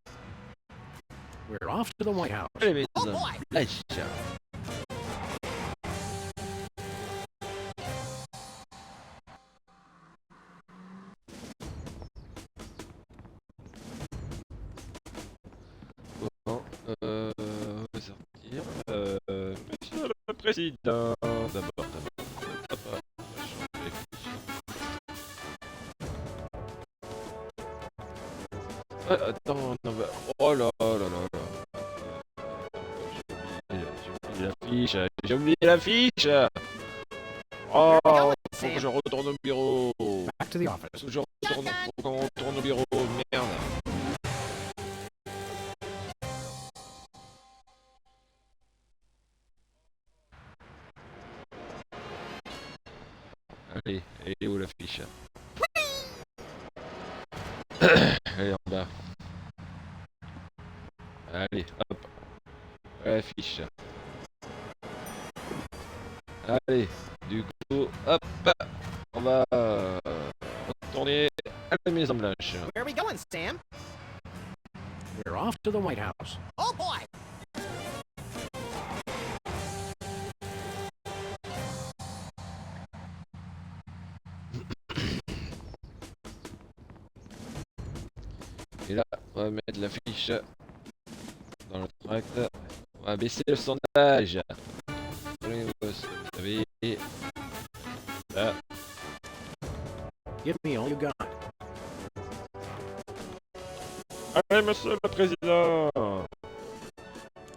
We're off to the White House. À la maison Oh boy! blanche. Bon, on va sortir. Monsieur le Président, d'abord, on va changer les fichiers. Attends, on va... Oh là là là là. J'ai oublié la fiche. J'ai oublié la fiche. Oh, Where are we going, faut que Sam? je retourne au bureau. Back to the office. Faut que faut qu'on retourne au bureau. Merde. Allez, elle est où la fiche? Elle est en bas. Allez, hop. La fiche. Allez, du coup, hop. On va retourner à la Maison Blanche. Where are we going, Sam? We're off to the White House. Oh boy! Et là, on va mettre la fiche dans le tract. On va baisser le sondage. Vous savez, là. Give me all you got. Allez, monsieur le président.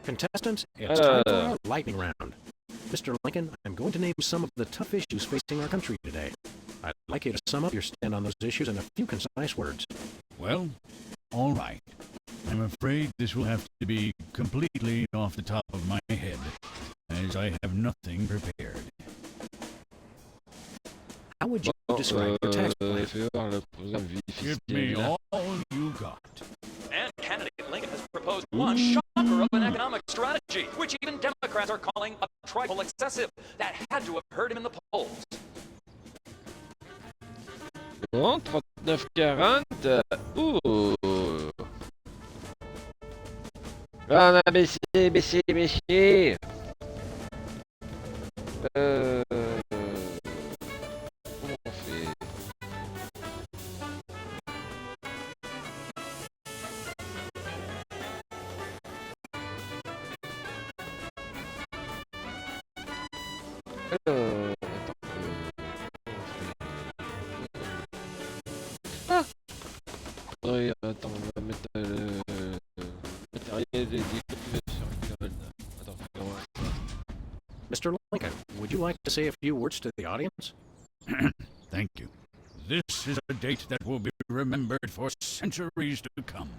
Contestants, it's time for our lightning round. Mr. Lincoln, I'm going to name some of the tough issues facing our country today. I'd like you to sum up your stand on those issues in a few concise words. Well, all right. I'm afraid this will have to be completely off the top of my head, as I have nothing prepared. How would you describe your tax plan? Give me all you got. And candidate Lincoln has proposed one shocker of an economic strategy, which even Democrats are calling a trifle excessive. That had to have hurt him in the polls. Bon, 39,40. Ouh. On a baissé. Comment on fait? Attends, oui, attends, on va mettre le matériel des copies sur cloud. Attends, comment ça? Mr. Lincoln, would you like to say a few words to the audience? Thank you. This is a date that will be remembered for centuries to come.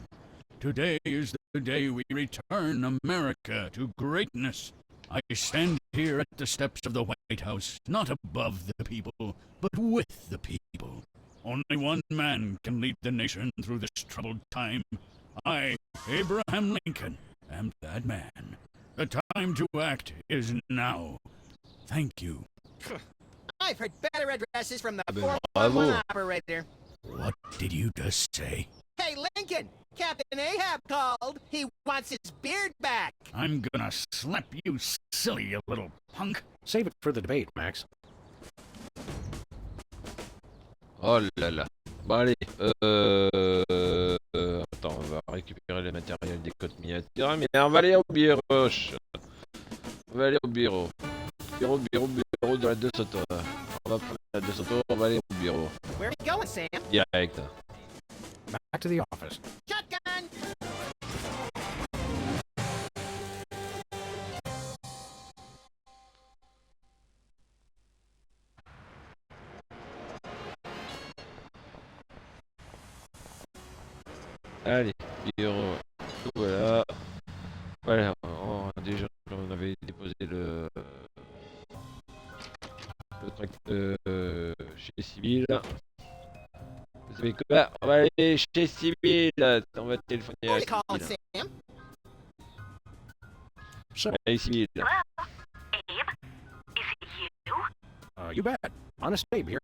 Today is the day we return America to greatness. I stand here at the steps of the White House, not above the people, but with the people. Only one man can lead the nation through this troubled time. I, Abraham Lincoln, am that man. The time to act is now. Thank you. I've heard better addresses from the Bravo. 411 operator. What did you just say? Hey, Lincoln! Captain Ahab called. He wants his beard back. I'm gonna slap you silly, you little punk. Save it for the debate, Max. Oh là là. Bon allez, Ah, mais on va aller au bureau. On va aller au bureau. Bureau de la De Soto. On va prendre la De Soto, on va aller au bureau. Where are you going, Sam? Direct. Back to the office. Shotgun! Allez, bureau. Voilà. Voilà. Déjà, on avait déposé le truc chez Civil. Vous savez quoi? On va aller chez Civil. On va téléphoner Who are à you calling, Civil. Sam? So, Allez, Civil. you bet. Honest Abe here.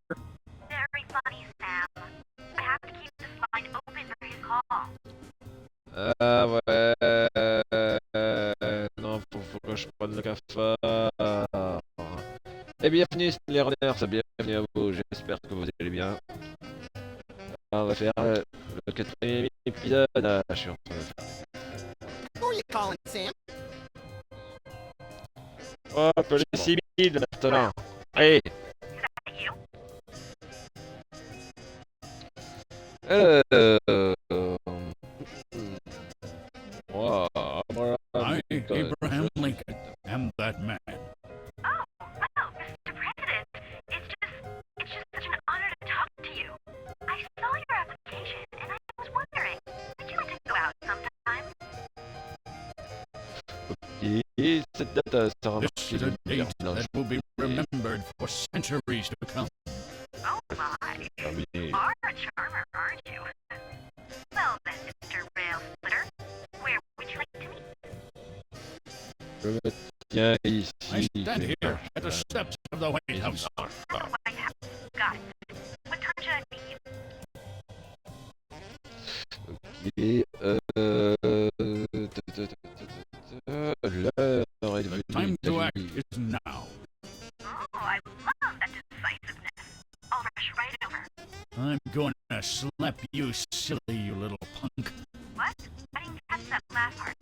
Very funny, Sam. I have to keep this line open for his call. Ah ouais. Non, faut que je prenne le cafard. Et bienvenue, les runners, bienvenue à vous. J'espère que vous allez bien. On va faire le 4e épisode. Je suis en train de faire. Who are you calling, Sam? Hop, les civils maintenant. Allez. Wow, I, Abraham Lincoln, am that man. Oh, well, Mr. President, it's just such an honor to talk to you. I saw your application, and I was wondering, would you like to go out sometime? Et cette date sera This is a date that will be remembered for centuries to come. Oh, my. You are a charmer, aren't you? Well, then, Mr. Rail Splitter, where would you like to meet? Je me tiens ici. I stand here at the steps of the White House. At the White House. Got it. What time should I meet you? Et l'heure est The time to devenue. act is now. Oh, I love that decisiveness. I'll rush right over. I'm going to slap you silly, you little punk. What? I didn't catch that last part.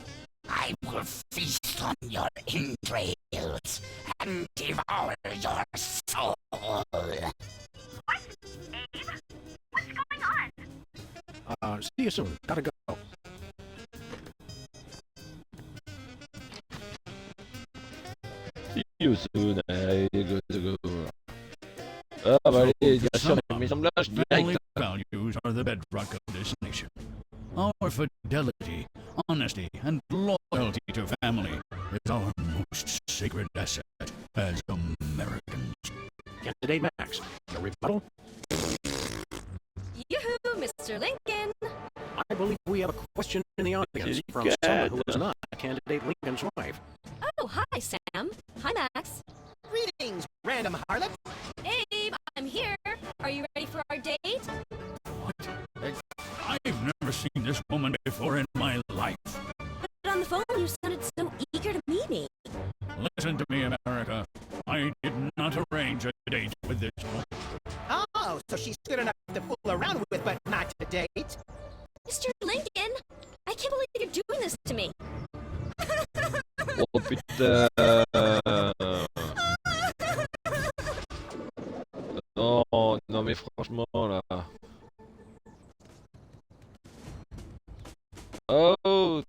I will feast on your entrails and devour your soul. What? Abe? What's going on? See you soon. Gotta go. See you soon. Allez, go. Ah bah allez, direction de la maison blanche, Family direct. values are the bedrock of this nation. Our fidelity, honesty, and loyalty to family is our most sacred asset as Americans. Candidate Max. A rebuttal? Yoo-hoo, Mr. Lincoln! I believe we have a question in the audience from someone who is not candidate Lincoln's wife. Oh, hi, Sam. Hi, Max. Greetings, random harlot. Abe, I'm here. Are you ready for our date? What? I've never seen this woman before in my life. But on the phone, you sounded so eager to meet me. Listen to me, America. I did not arrange a date with this woman. Oh, so she's good enough to fool around with, but not to date. Mr. Lincoln, I can't believe you're doing this to me. Oh putain. Non mais franchement là. Oh,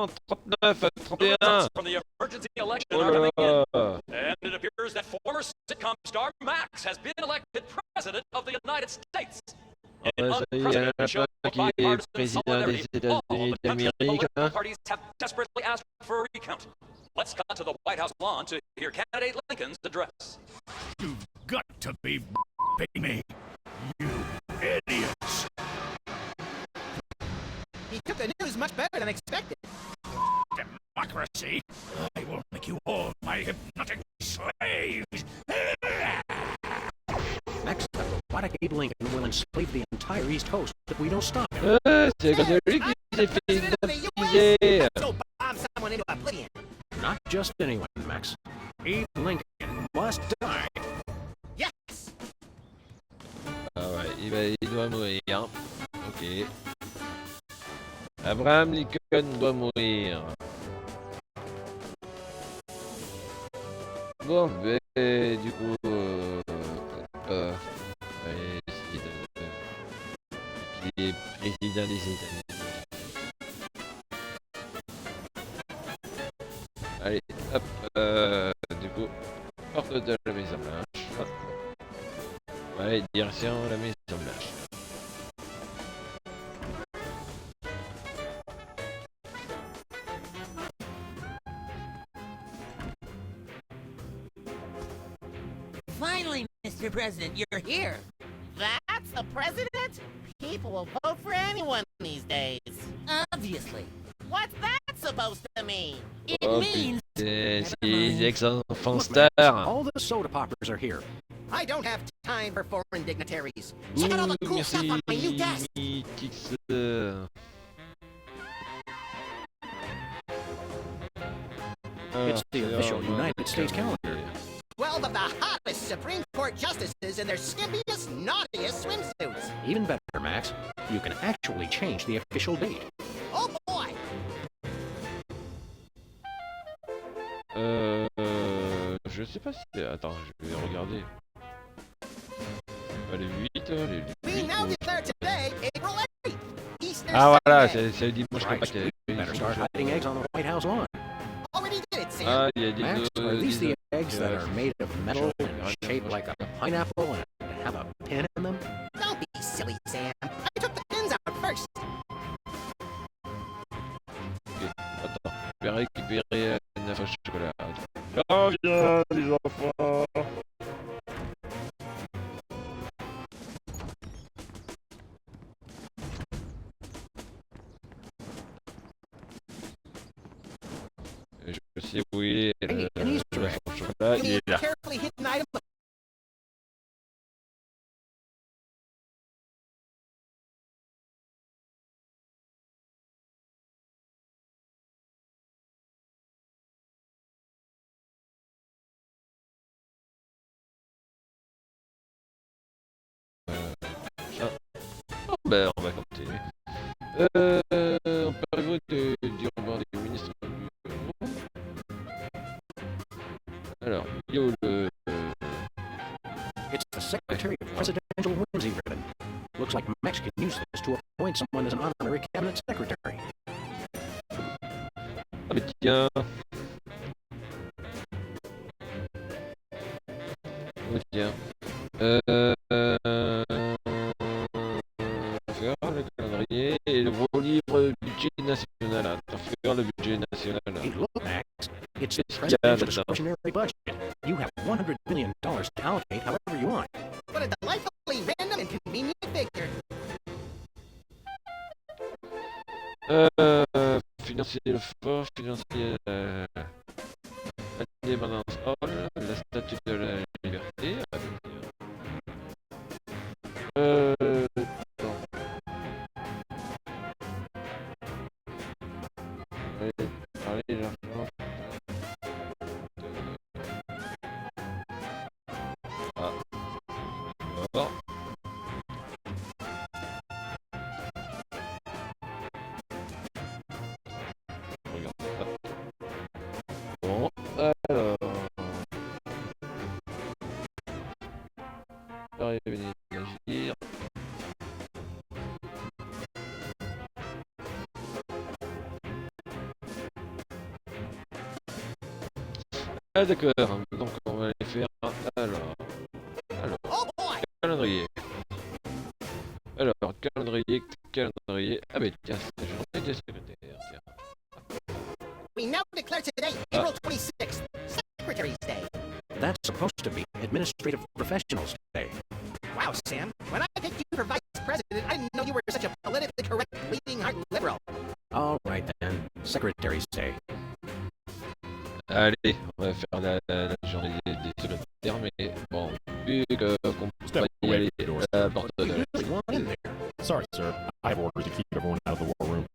30, 39, 31. From the emergency election Oh are là coming là. in, and it appears that former sitcom star Max has been elected president of the United States. In Ouais, ça y est, il y en a show pas of qui est bipartisan président des solidarity, all États-Unis the country's d'Amérique. political Hein. parties have desperately asked for a recount. Let's cut to the White House lawn to hear candidate Lincoln's address. You've got to be me. You idiots. He took the news much better than expected. Democracy. I will make you all my hypnotic slaves. Max, the robotic Abe Lincoln will enslave the entire East Coast if we don't stop him. C'est comme lui qui s'est fait President of the hypnotiser. US, so bomb someone into oblivion. Not just anyone, Max. Abe Lincoln must die. Yes. Ah ouais, il doit mourir. Ok. Abraham Lincoln doit mourir. Bon, mais du coup, on va essayer qui est président des États-Unis. Allez, hop, du coup, porte de la Maison Blanche. Allez, direction la Maison Blanche. Finally, Mr. President, you're here. That's the president? People will vote for anyone these days. Obviously. What's that supposed to mean? It means... Putain, ces ex-enfants Look, Max, stars. all the soda poppers are here. I don't have time for foreign dignitaries. Check out all the cool stuff on my new desk. Tix. It's the official United States calendar. 12 of the hottest Supreme Court justices in their skimpiest, naughtiest swimsuits. Even better, Max, you can actually change the official date. Oh boy! Je sais pas si... Attends, je vais regarder. Pas les 8, les We 8 now ou... declare today April 8th, Easter Ah voilà, Sunday. c'est le dimanche Right, qu'il we better start hiding eggs on the White House lawn. Already did it, Sam. Ah, il y a des... Max, are these the eggs that are made of metal and shaped like a pineapple and have a pin in them? Don't be silly, Sam. I took the pins out first. Ok, attends, je vais récupérer 9 au chocolat. Oh, viens, les enfants. Je sais où il est, Hey, an Easter egg. au chocolat, Give il me est a là. carefully hidden item. Oh, ben, on va continuer. On peut arriver du revoir des ministres du bureau. Alors, il y a le... It's the Secretary of Presidential Whimsy ribbon. Looks like Max can use this to appoint someone as an honorary cabinet secretary. Ah, mais tiens. Oh, tiens. Faire le calendrier et le gros livre budget national. Attends, faire le budget national. Hey, look, Max. It's the Qu'est-ce qu'il y a presidential là-dedans? discretionary budget. You have $100 million to allocate however you want. What a delightfully random and convenient figure. Financer le fort, financer l'indépendance, la statue de la liberté. Attends. Allez, parler l'argent. Ah. D'accord. Regarde ça. Bon, alors. Arriver d'agir. Ah d'accord, donc on va les faire. Alors, Oh boy! calendrier. Alors, calendrier. Ah mais tiens, c'est la journée des secrétaires, tiens. We now declare today April 26th, Secretary's Day. That's supposed to be Administrative Professionals Day. Wow, Sam. When I picked you for vice president, I didn't know you were such a politically correct, bleeding-heart liberal. All right then, Secretary's Day. Allez, on va faire la journée des secrétaires, mais bon, vu que qu'on peut Step pas y away aller, from the doors. la porte de You really want in there. Sorry, sir. I have orders to keep everyone out of the war room.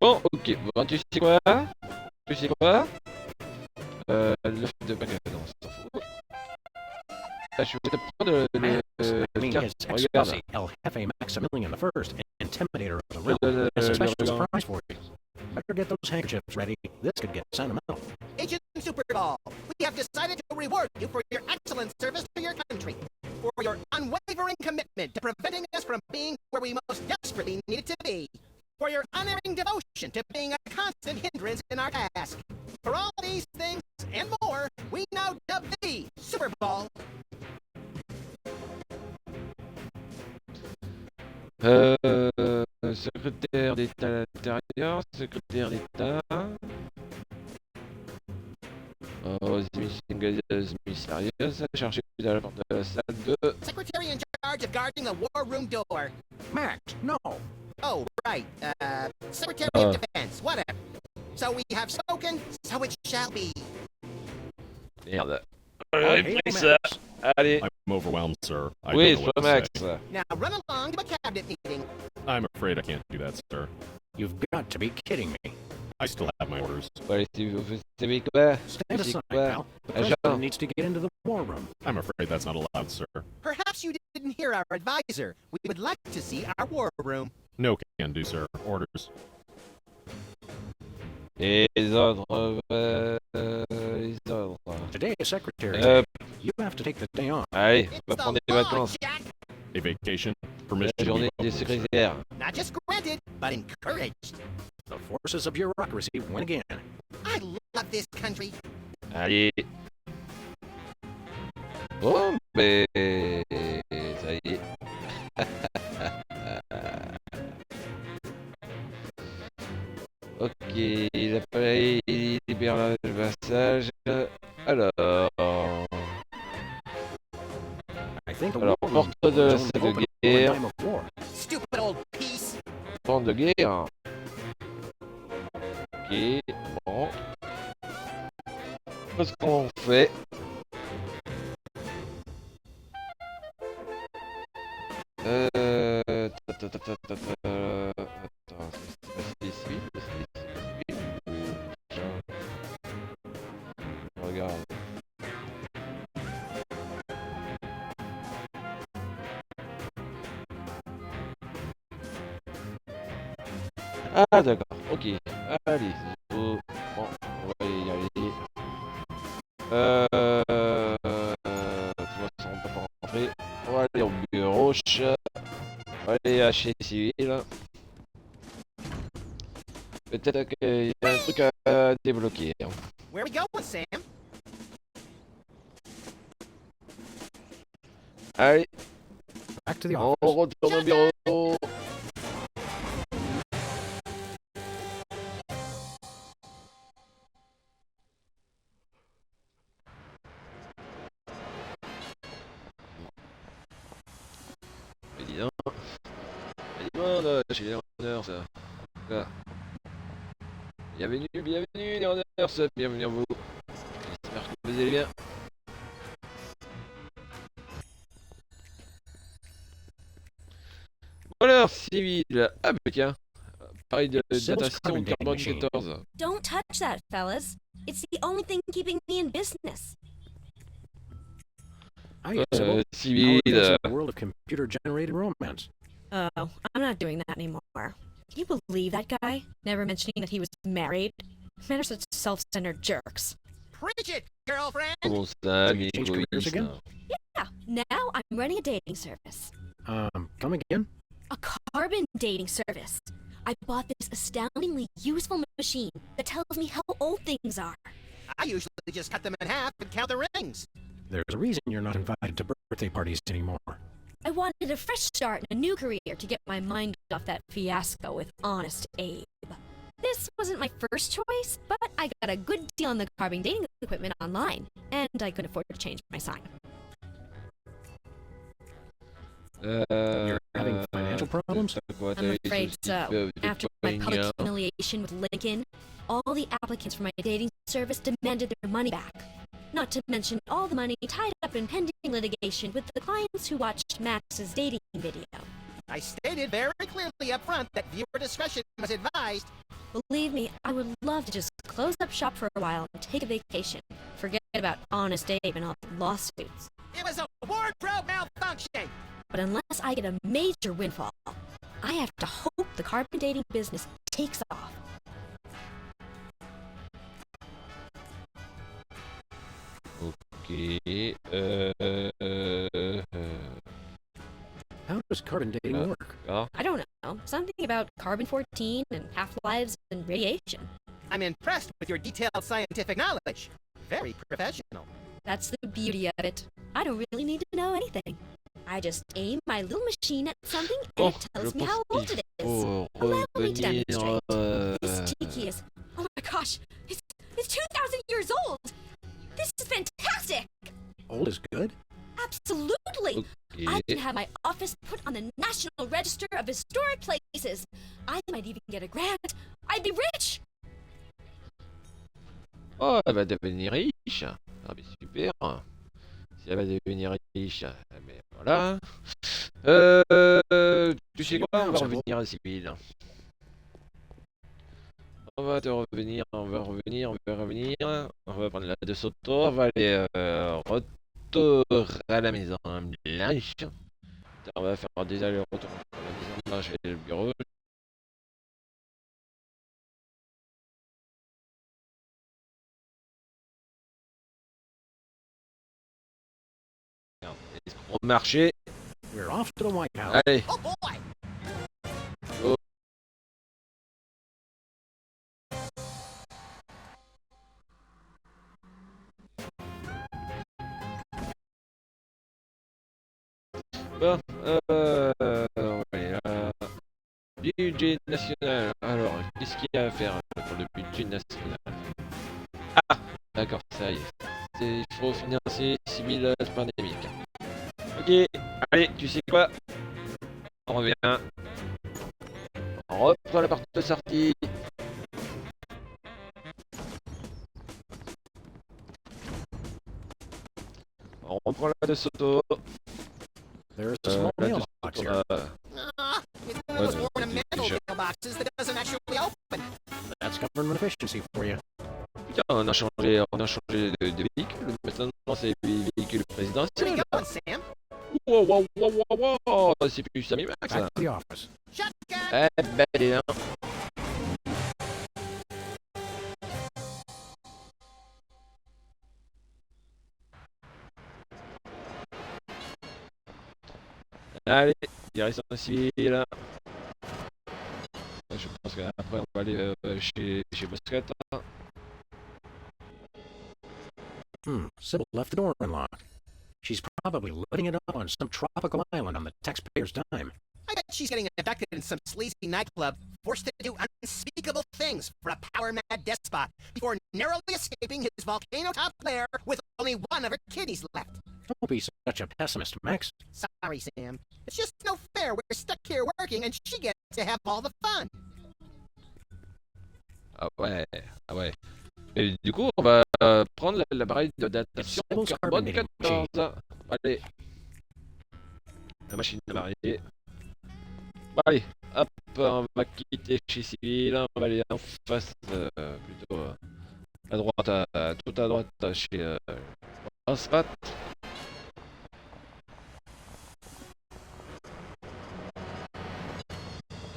Bon, ok, bon, tu sais quoi? Le fait de baguette, non, ça s'en fout. Ah, je vais te prendre Max, I mean, tiens, His regarde. Excellency El Jefe Maximilian I, Intimidator of the Realm, has a special regarde. surprise for you. Better get those handkerchiefs ready. This could get sentimental. Agent Superball, we have decided to reward you for your excellent service to your country, for your unwavering commitment to preventing us from being where we most desperately needed to be, for your unerring devotion to being a constant hindrance in our task. For all these things and more, we now dub thee Superball. Secrétaire d'État à l'intérieur, secrétaire d'État. Aux émissions gazeuses mystérieuses, cherchez à la porte de la salle de... Secretary in charge of guarding the war room door. Max, no! Oh, right. Secretary of Defense, whatever. So we have spoken, so it shall be. Merde. Hey, Pris ça. Max. Allez. I'm overwhelmed, sir. I Oui, don't know c'est what to Max. say. Now run along to a cabinet meeting. I'm afraid I can't do that, sir. You've got to be kidding me. I still have my orders. Allez, vous savez quoi? Stand C'est aside, quoi? pal. The Agent. president needs to get into the war room. I'm afraid that's not allowed, sir. Perhaps you didn't hear our advisor. We would like to see our war room. No can do, sir. Orders. Les ordres, les ordres. Today, Secretary, you have to take the day off. Allez, It's on va the prendre des law, vacances. Jack. A vacation. La Permission to journée be des published. secrétaires. Not just granted, but encouraged. The forces of bureaucracy win again. I love this country. Allez. Bon, mais ça y est. Ok, l'appareil libère le passage. Alors, I think the alors war room porte de la is only salle de open during guerre. time of war. Stupid old piece. Porte de guerre. Ok, bon. Qu'est-ce qu'on fait? Attends, c'est pas civil, c'est civil ou... Regarde. Ah d'accord, ok. Allez, c'est tout. Bon, on va y aller. De toute façon, on peut pas rentrer. On va aller au bureau. On va aller à chez civil. Peut-être qu'il y a un truc à débloquer. Where we going, Sam? Allez, Back to the on office. retourne au bureau. Mais dis donc, chez les runners, ça. Là. Bienvenue, bienvenue les runners, bienvenue à vous. J'espère que vous allez bien. Voilà, civil. Ah bah tiens, pareil de datation carbone 14. Don't touch that, fellas. It's the only thing keeping me in business. Hi, Isabel. Civil. How are things in the world of computer-generated romance? Oh, I'm not doing that anymore. Can you believe that guy? Never mentioning that he was married. Men are such self-centered jerks. Preach it, girlfriend. Comment ça, you change careers again? Yeah, now I'm running a dating service. Come again? A carbon dating service. I bought this astoundingly useful machine that tells me how old things are. I usually just cut them in half and count the rings. There's a reason you're not invited to birthday parties anymore. I wanted a fresh start and a new career to get my mind off that fiasco with Honest Abe. This wasn't my first choice, but I got a good deal on the carbon dating equipment online, and I couldn't afford to change my sign. You're having financial problems? I'm afraid so. After my public humiliation with Lincoln, all the applicants for my dating service demanded their money back. Not to mention all the money tied up in pending litigation with the clients who watched Max's dating video. I stated very clearly up front that viewer discretion was advised. Believe me, I would love to just close up shop for a while and take a vacation. Forget about Honest Abe and all the lawsuits. It was a wardrobe malfunction. But unless I get a major windfall, I have to hope the carbon dating business takes off. How does carbon dating work? I don't know. Something about carbon-14 and half-lives and radiation. I'm impressed with your detailed scientific knowledge. Very professional. That's the beauty of it. I don't really need to know anything. I just aim my little machine at something and it tells me how old it is. Allow me to demonstrate. This tiki is... Oh my gosh! It's 2,000 years old! This is fantastic! Old is good? Absolutely! I can have my office put on the National Register of Historic Places. I might even get a grant. I'd be rich! Oh, elle va devenir riche. Ah, mais super. Si elle va devenir riche, mais voilà. Tu sais quoi, on va revenir à civil. On va revenir. On va prendre la de Soto, on va aller retour à la maison blanche. On va faire des allers-retours à la maison blanche et le bureau. Au marché. We're off to the White House. Allez. Oh boy! Oh. Bon, ouais, budget national. Alors, qu'est-ce qu'il y a à faire pour le budget national? Ah, d'accord, ça y est. Il faut financer civil pandémique. Ok, allez, tu sais quoi? On revient. On reprend la porte de sortie. On reprend la de Soto. There's a small mailbox here. It's one of those ornamental mailboxes that doesn't actually open. That's government efficiency for you. Putain, on a changé de véhicule. Maintenant, c'est véhicule Where you présidentiel. going, Sam? Wow, c'est plus Sammy Max. Back to the office. Shotgun! Eh ben, dis donc. Allez, direction civile. Je pense qu'après on va aller chez Boscat. Sybil left the door unlocked. She's probably living it up on some tropical island on the taxpayer's dime. I bet she's getting abducted in some sleazy nightclub, forced to do unspeakable things for a power-mad despot, before narrowly escaping his volcano-top lair with only one of her kidneys left. Don't be such a pessimist, Max. Sorry, Sam. It's just no fair. We're stuck here working, and she gets to have all the fun. Ah ouais. Et du coup, on va prendre l'appareil de datation carbone 14. Allez. La machine à marier. Bon, allez, hop, on va quitter chez Civil. On va aller en face, plutôt à droite, tout à droite, chez Aspat.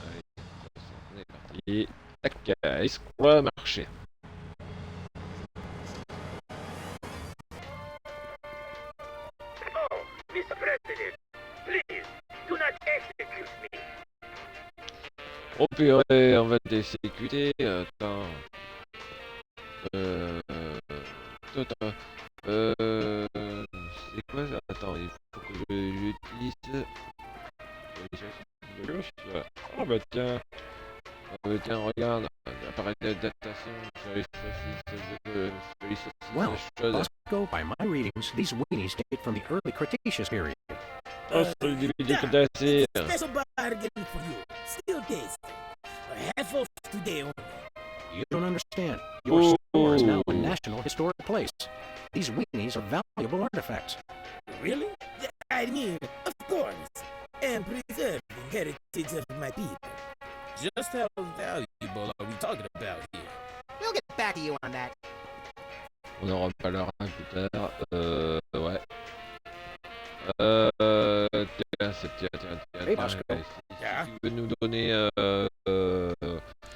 Allez, on est parti. Tac, est-ce qu'on va marcher? Oh, Mr. President, please, do not execute me. Oh purée, on va t'exécuter. Attends. Attends. C'est quoi ça? Attends, il faut que j'utilise. Ah bah tiens. Tiens, regarde. L'appareil d'adaptation sur les saucisses. Well, Bosco, by my readings, these weenies date from the early Cretaceous period. Oh, c'est du Cretaceous. Special bargain for you. Still taste. A half of today only. You don't understand. Your store is now a National Historic Place. These weenies are valuable artifacts. Really? I mean, of course. And preserve the heritage of my people. Just how valuable are we talking about here? We'll get back to you on that. On en reparlera plus tard. Ouais. Tiens, Hey, Bosco. Si tu veux nous donner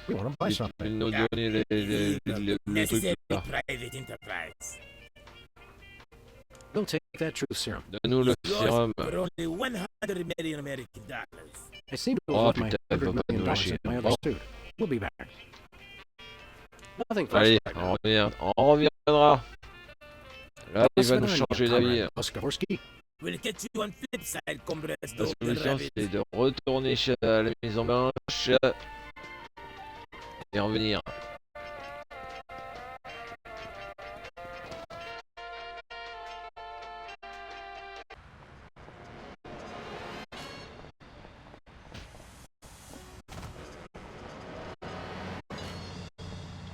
We want to buy si tu veux something. nous donner le truc Necessary là. private enterprise. that truth serum. Donne-nous le Yours sérum. for only 100 million American dollars. I seem to have Oh left my putain, elle $100 va pas million nous lâcher. in my other Bon, suit. We'll be back. Nothing allez, flashy right on now. revient. On reviendra. Là, il What's va going nous on, changer la vie. Comrade Buskovorski? We'll get you on flip side, Comrade La Dog solution, Rabbit. c'est de retourner à la Maison Blanche et revenir.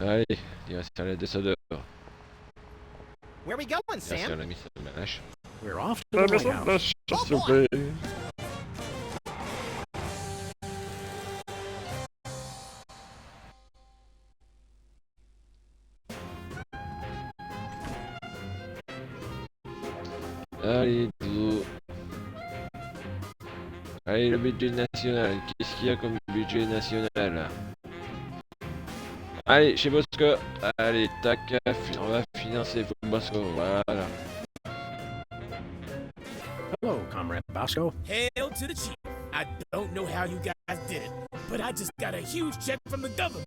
Allez, il va se faire la descente. Where we going, Il va se faire Sam? la mise en marche. We're off to the lighthouse. S'il vous plaît. Allez, tout. Allez, le budget national. Qu'est-ce qu'il y a comme budget national? Allez, chez Bosco. Allez, tac. On va financer Bosco. Voilà. Hello, Comrade Bosco. Hail to the chief. I don't know how you guys did it, but I just got a huge check from the government.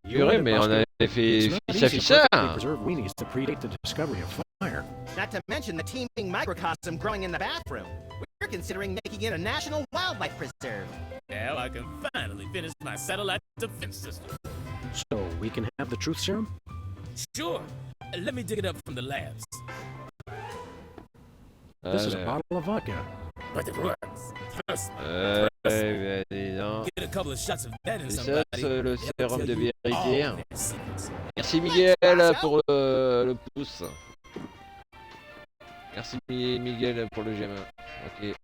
Purée, mais on avait fait It's not ça easy fait to ça. perfectly preserve weenies to predate the discovery of fire. Not to mention the teeming microcosm growing in the bathroom. We're considering making it a national wildlife preserve. Now I can finally finish my satellite defense system. So we can have the truth serum? Sure. Let me dig it up from the labs. This is a bottle of vodka. But it works. Trust me. Ben dis donc. Get a couple of shots of that in C'est ça, somebody. c'est le they'll sérum tell de you vérité. all their secrets. Merci Miguel pour le pouce. Merci Miguel pour le j'aime. Ok.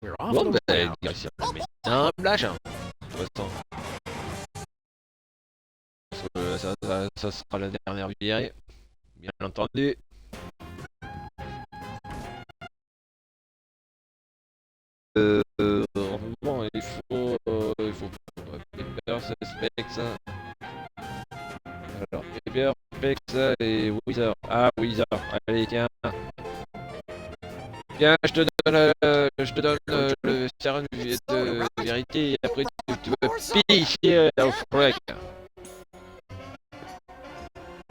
We're off Bon to the ben, lighthouse. c'est un blage. De toute façon. Ça sera la dernière virée. Bien entendu. Bon, il faut Pepper, Specs. Alors, Pepper, Specs et Wither. Ah, Wither. Allez, tiens. Tiens, je te donne le sérum de vérité et après tu peux picher au frec.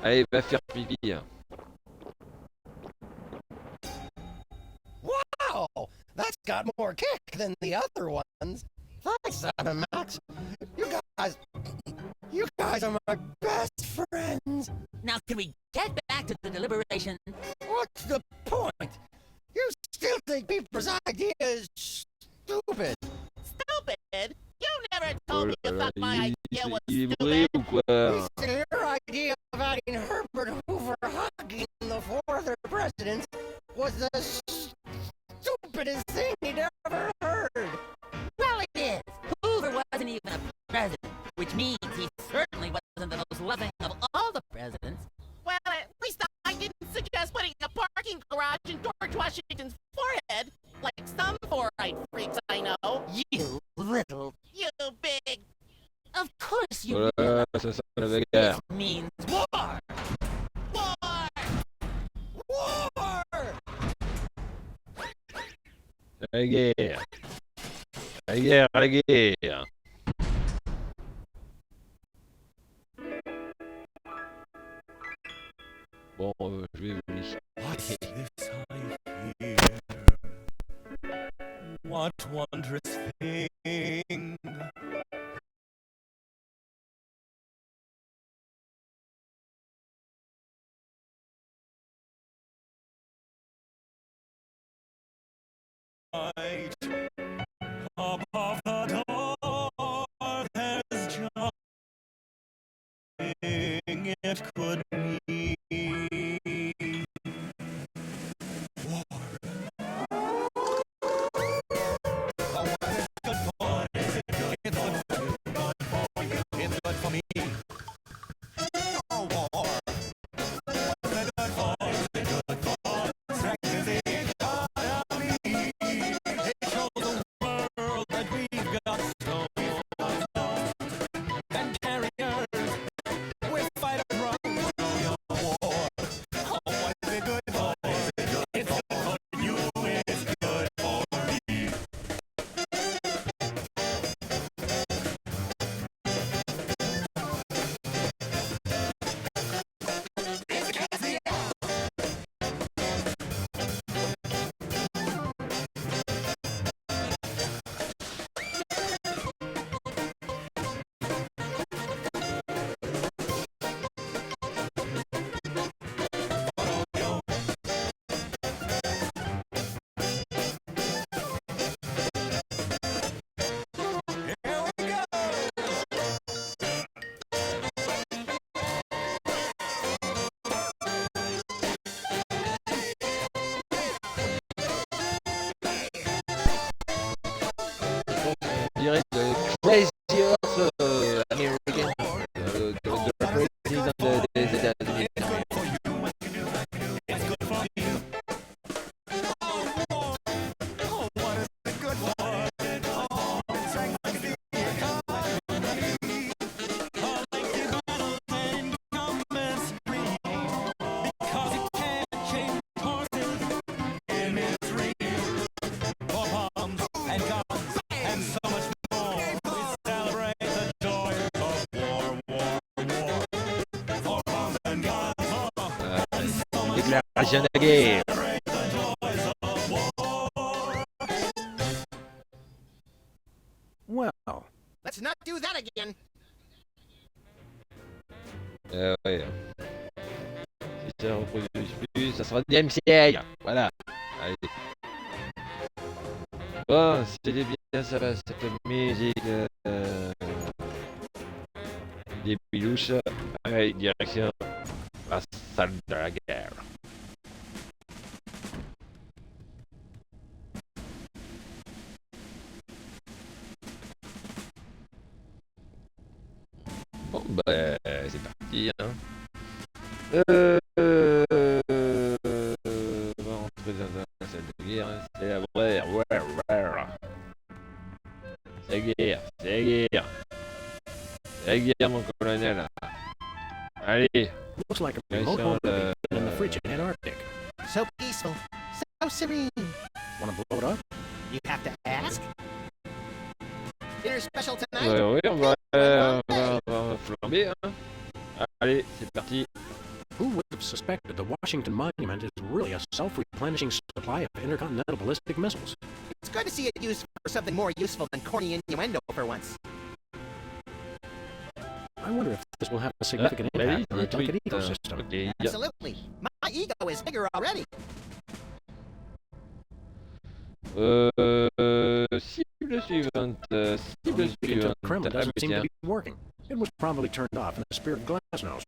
Allez, va faire pipi. Wow! That's got more kick than the other ones. Thanks, Simon Max. You guys are my best friends. Now, can we get back to the deliberation? What's the point? You still think people's idea is stupid. Stupid? You never told me about my idea was Il est vrai stupid. ou quoi? Your idea of adding Herbert Hoover hugging the four other presidents was the stupidest thing he'd ever heard. Well, it is. Hoover wasn't even a president, which means he certainly wasn't the most loving of all the presidents. Well, at least I didn't suggest putting a parking garage in George Washington's forehead, like some four-eyed freaks I know. You little... You big... Of course you Voilà, ça sent la bagarre. This means war! War! War! La guerre. La guerre, la guerre. Bon, je vais vous laisser. What's this I hear? What wondrous thing? Light above the door, there's just nothing it could mean. War. déclaration de guerre. Well, Let's not do that again. Ouais. Si ça reproduit plus, ça sera le 10e siècle. Voilà. Allez. Bon, c'était bien ça, cette musique des bilouches. Allez, direction la salle de la guerre. Bon, bah, c'est parti, hein. On va rentrer dans la salle de guerre, hein. C'est la vraie, C'est guerre. C'est la guerre, mon colonel. Allez. Looks like a remote home in the frigid Antarctic. So peaceful. So serene. Want to blow it up? You have to ask? Dinner special tonight? Ouais, on va flamber, hein. Allez, c'est parti. Who would have suspected the Washington Monument is really a self-replenishing supply of intercontinental ballistic missiles? It's good to see it used for something more useful than corny innuendo for once. I wonder if this will have a significant impact on our delicate ecosystem. Okay, Absolutely. My ego is bigger already. Cible suivante. Beacon to the Kremlin doesn't seem to be working. It was probably turned off in the spirit of glasnost.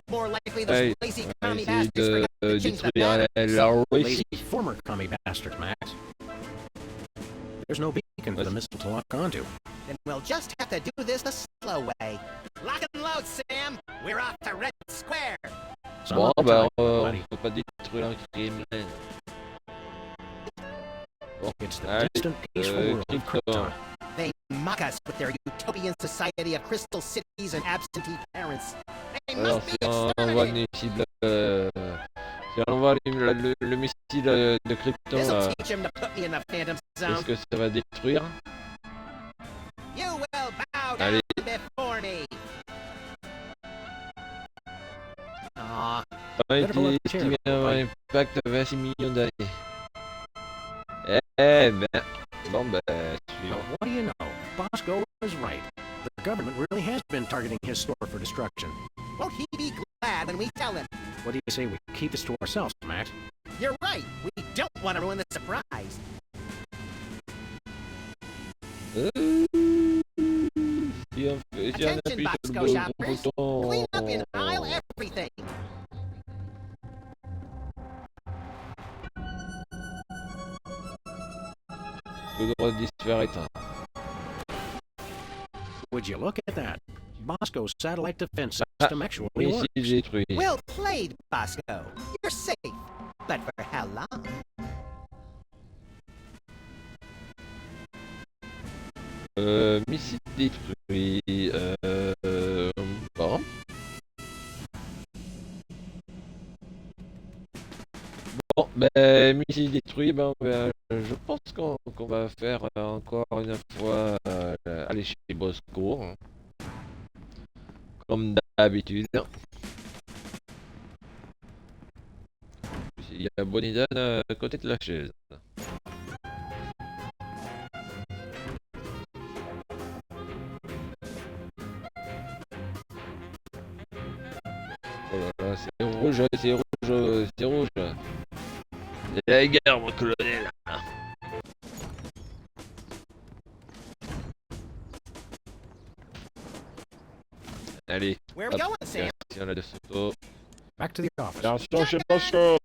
More likely those lazy commie bastards de forgot to change the détruire battery. la Lazy Russie. former commie bastards, Max. There's no beacon for the missile to lock onto. Then we'll just have to do this the slow way. Lock and load, Sam. We're off to Red Square. Bon, Some bah, time, on buddy. peut pas détruire un Kremlin. Bon, It's the allez, distant, peaceful world of Krypton. Krypton. They mock us with their utopian society of crystal cities and absentee parents. They Alors, must be si on envoie exterminated. une cible, si on envoie le missile de Krypton, This'll teach him to put me in the Phantom Zone. est-ce que ça va détruire? You will bow down Allez. before me. Aw, Ça a été estimé avoir un impact de 26 millions d'années. Eh ben, bon ben, suivant. What do you know? Bosco is right. The government really has been targeting his store for destruction. won't he be glad when we tell him? What do you say we keep this to ourselves, Max? You're right. We don't want to ruin the surprise. Si on Attention, appuie sur Bosco le shoppers. bouton, Clean up in aisle everything. tout droit disparaître. Would you look at that? Bosco's satellite defense system actually works. Ici détruit. Well played, Bosco. You're safe. But for how long? Missile détruit. Bon. Bon, ben, missile détruit, ben, je pense qu'on va faire encore une fois aller chez Bosco. Hein. Comme d'habitude. Il y a Bonnie à côté de la chaise. Oh là là, c'est rouge, c'est rouge, c'est rouge. C'est la guerre, mon colonel. Allez, Where are we going, Sam? direction là de Soto. Back to the office. Direction chez Bosco.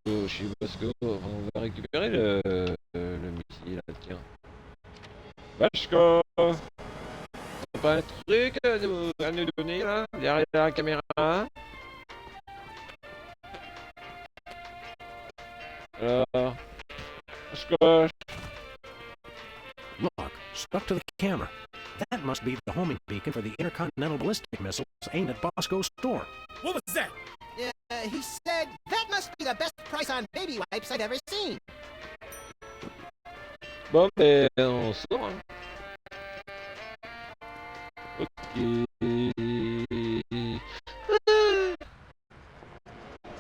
Go chez Bosco, on va récupérer le missile là, tiens. Bosco, t'as pas un truc à nous donner là, derrière la caméra? Alors, Bosco, Look, stuck to the camera. That must be the homing beacon for the intercontinental ballistic missiles aimed at Bosco's store. What was that? He said that must Saison baby wipes I've ever seen. Bon, ben, on sort. Hein. Ok.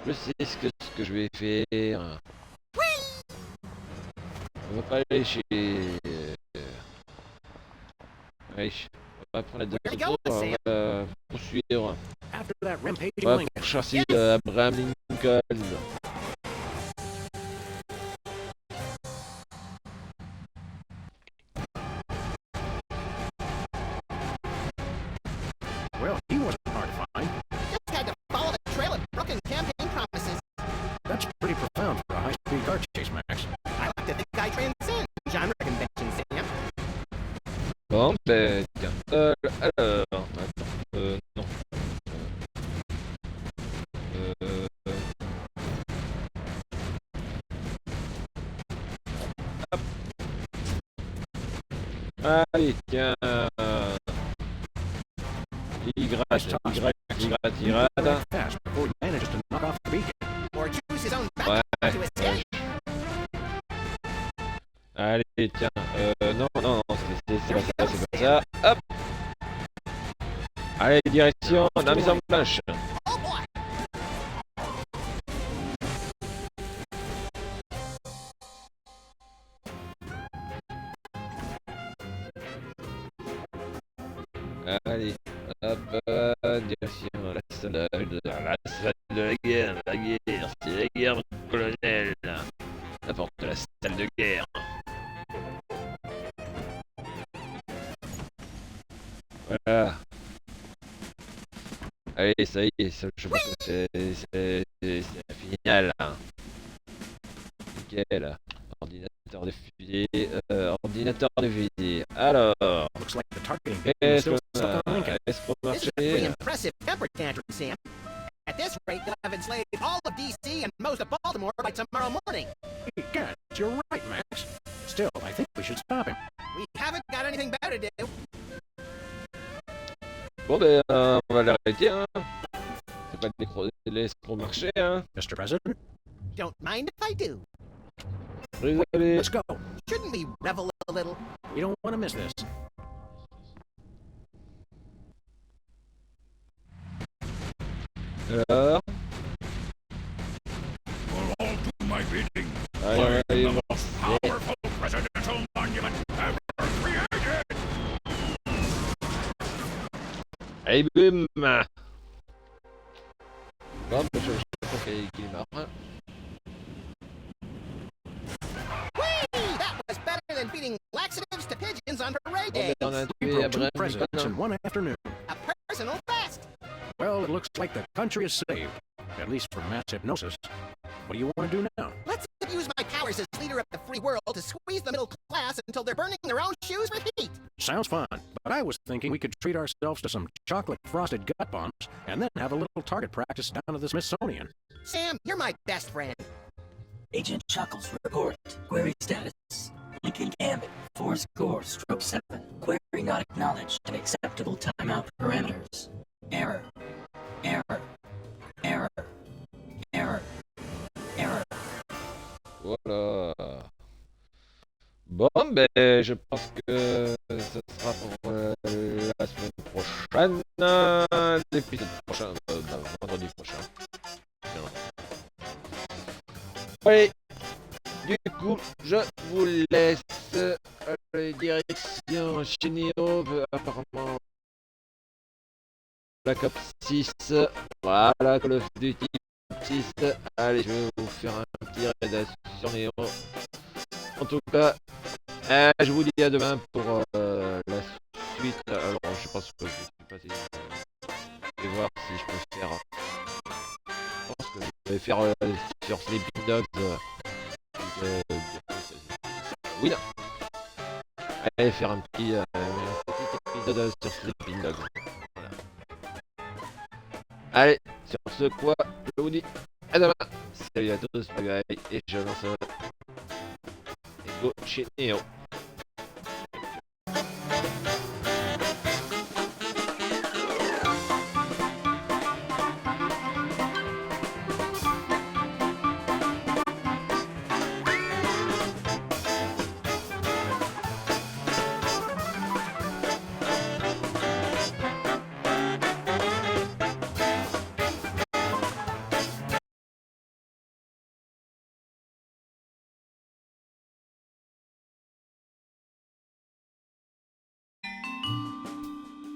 Je sais ce que je vais faire. On va pas aller chez... Ouais, on va prendre la deuxième tour, on va poursuivre. After that rampaging On va Lincoln. chasser Abraham Lincoln. Well, he wasn't hard to find. Just had to follow the trail of broken campaign promises. That's pretty profound for a high-speed car chase, Max. I like to think I transcend genre conventions, Sam. Bon, ben, tiens. Alors, attends, non. Hop. Allez, tiens. Il gratte. Fast before he manages to knock off the beacon. Or choose his own Ouais. back to his head. Allez, tiens. Non, c'est pas ça. Hop. Allez, direction la mise en planche. Oh boy! Allez, hop, direction la salle de la guerre, c'est la guerre, mon colonel. La porte de la salle de guerre. Voilà. Allez, ça y est, ça, je pense que c'est la finale. Hein. Nickel. Ordinateur de fusée, ordinateur de fusée. Alors, Looks like the targeting beacon is est-ce still qu'on stuck on a... Lincoln. Est-ce qu'on a This is a pretty marché? impressive temper tantrum, Sam. At this rate, you'll have enslaved all of D.C. and most of Baltimore by tomorrow morning. Gad, you're right, Max. Still, I think we should stop him. We haven't got anything better to do. Bon ben, on va l'arrêter, hein. C'est pas de l'escroc marché, hein. Mr. President, Don't mind if I do. Désolé. let's go. Shouldn't we revel a little? We don't want to miss this. Alors, For all to my bidding, allez, allez, the bon. most powerful presidential monument ever created. Allez, boum. Bon, ben, je crois qu'il est marrant. Whee! That was better than feeding laxatives to pigeons on parade Bon, day. ben, on a We tué broke two Abraham presidents in Lincoln. one afternoon. A personal best. Well, it looks like the country is saved, at least from mass hypnosis. What do you want to do now? Let's use my powers as leader of the free world to squeeze the middle class until they're burning their own shoes with heat. Sounds fun, but I was thinking we could treat ourselves to some chocolate-frosted gut bombs and then have a little target practice down at the Smithsonian. Sam, you're my best friend. Agent Chuckles report. Query status. Lincoln Gambit. 4-7. Query not acknowledged. Unacceptable timeout parameters. Error. Voilà. Bon, ben, je pense que ce sera pour la semaine prochaine. L'épisode prochain, vendredi prochain. Allez, du coup, je vous laisse. Direction chez Neo, apparemment. Black Ops 6. Voilà, Call of Duty 6. Allez, je vais vous faire un petit raid sur Neo. En tout cas, je vous dis à demain pour la suite. Alors, je pense que je vais passer. Je vais voir si je peux faire. Je pense que je vais faire sur Sleeping Dogs. Oui, non. Allez, faire un petit épisode sur Sleeping Dogs. Voilà. Allez, sur ce quoi, je vous dis à demain. Salut à tous, bye bye, et je lance. Et go chez Neo.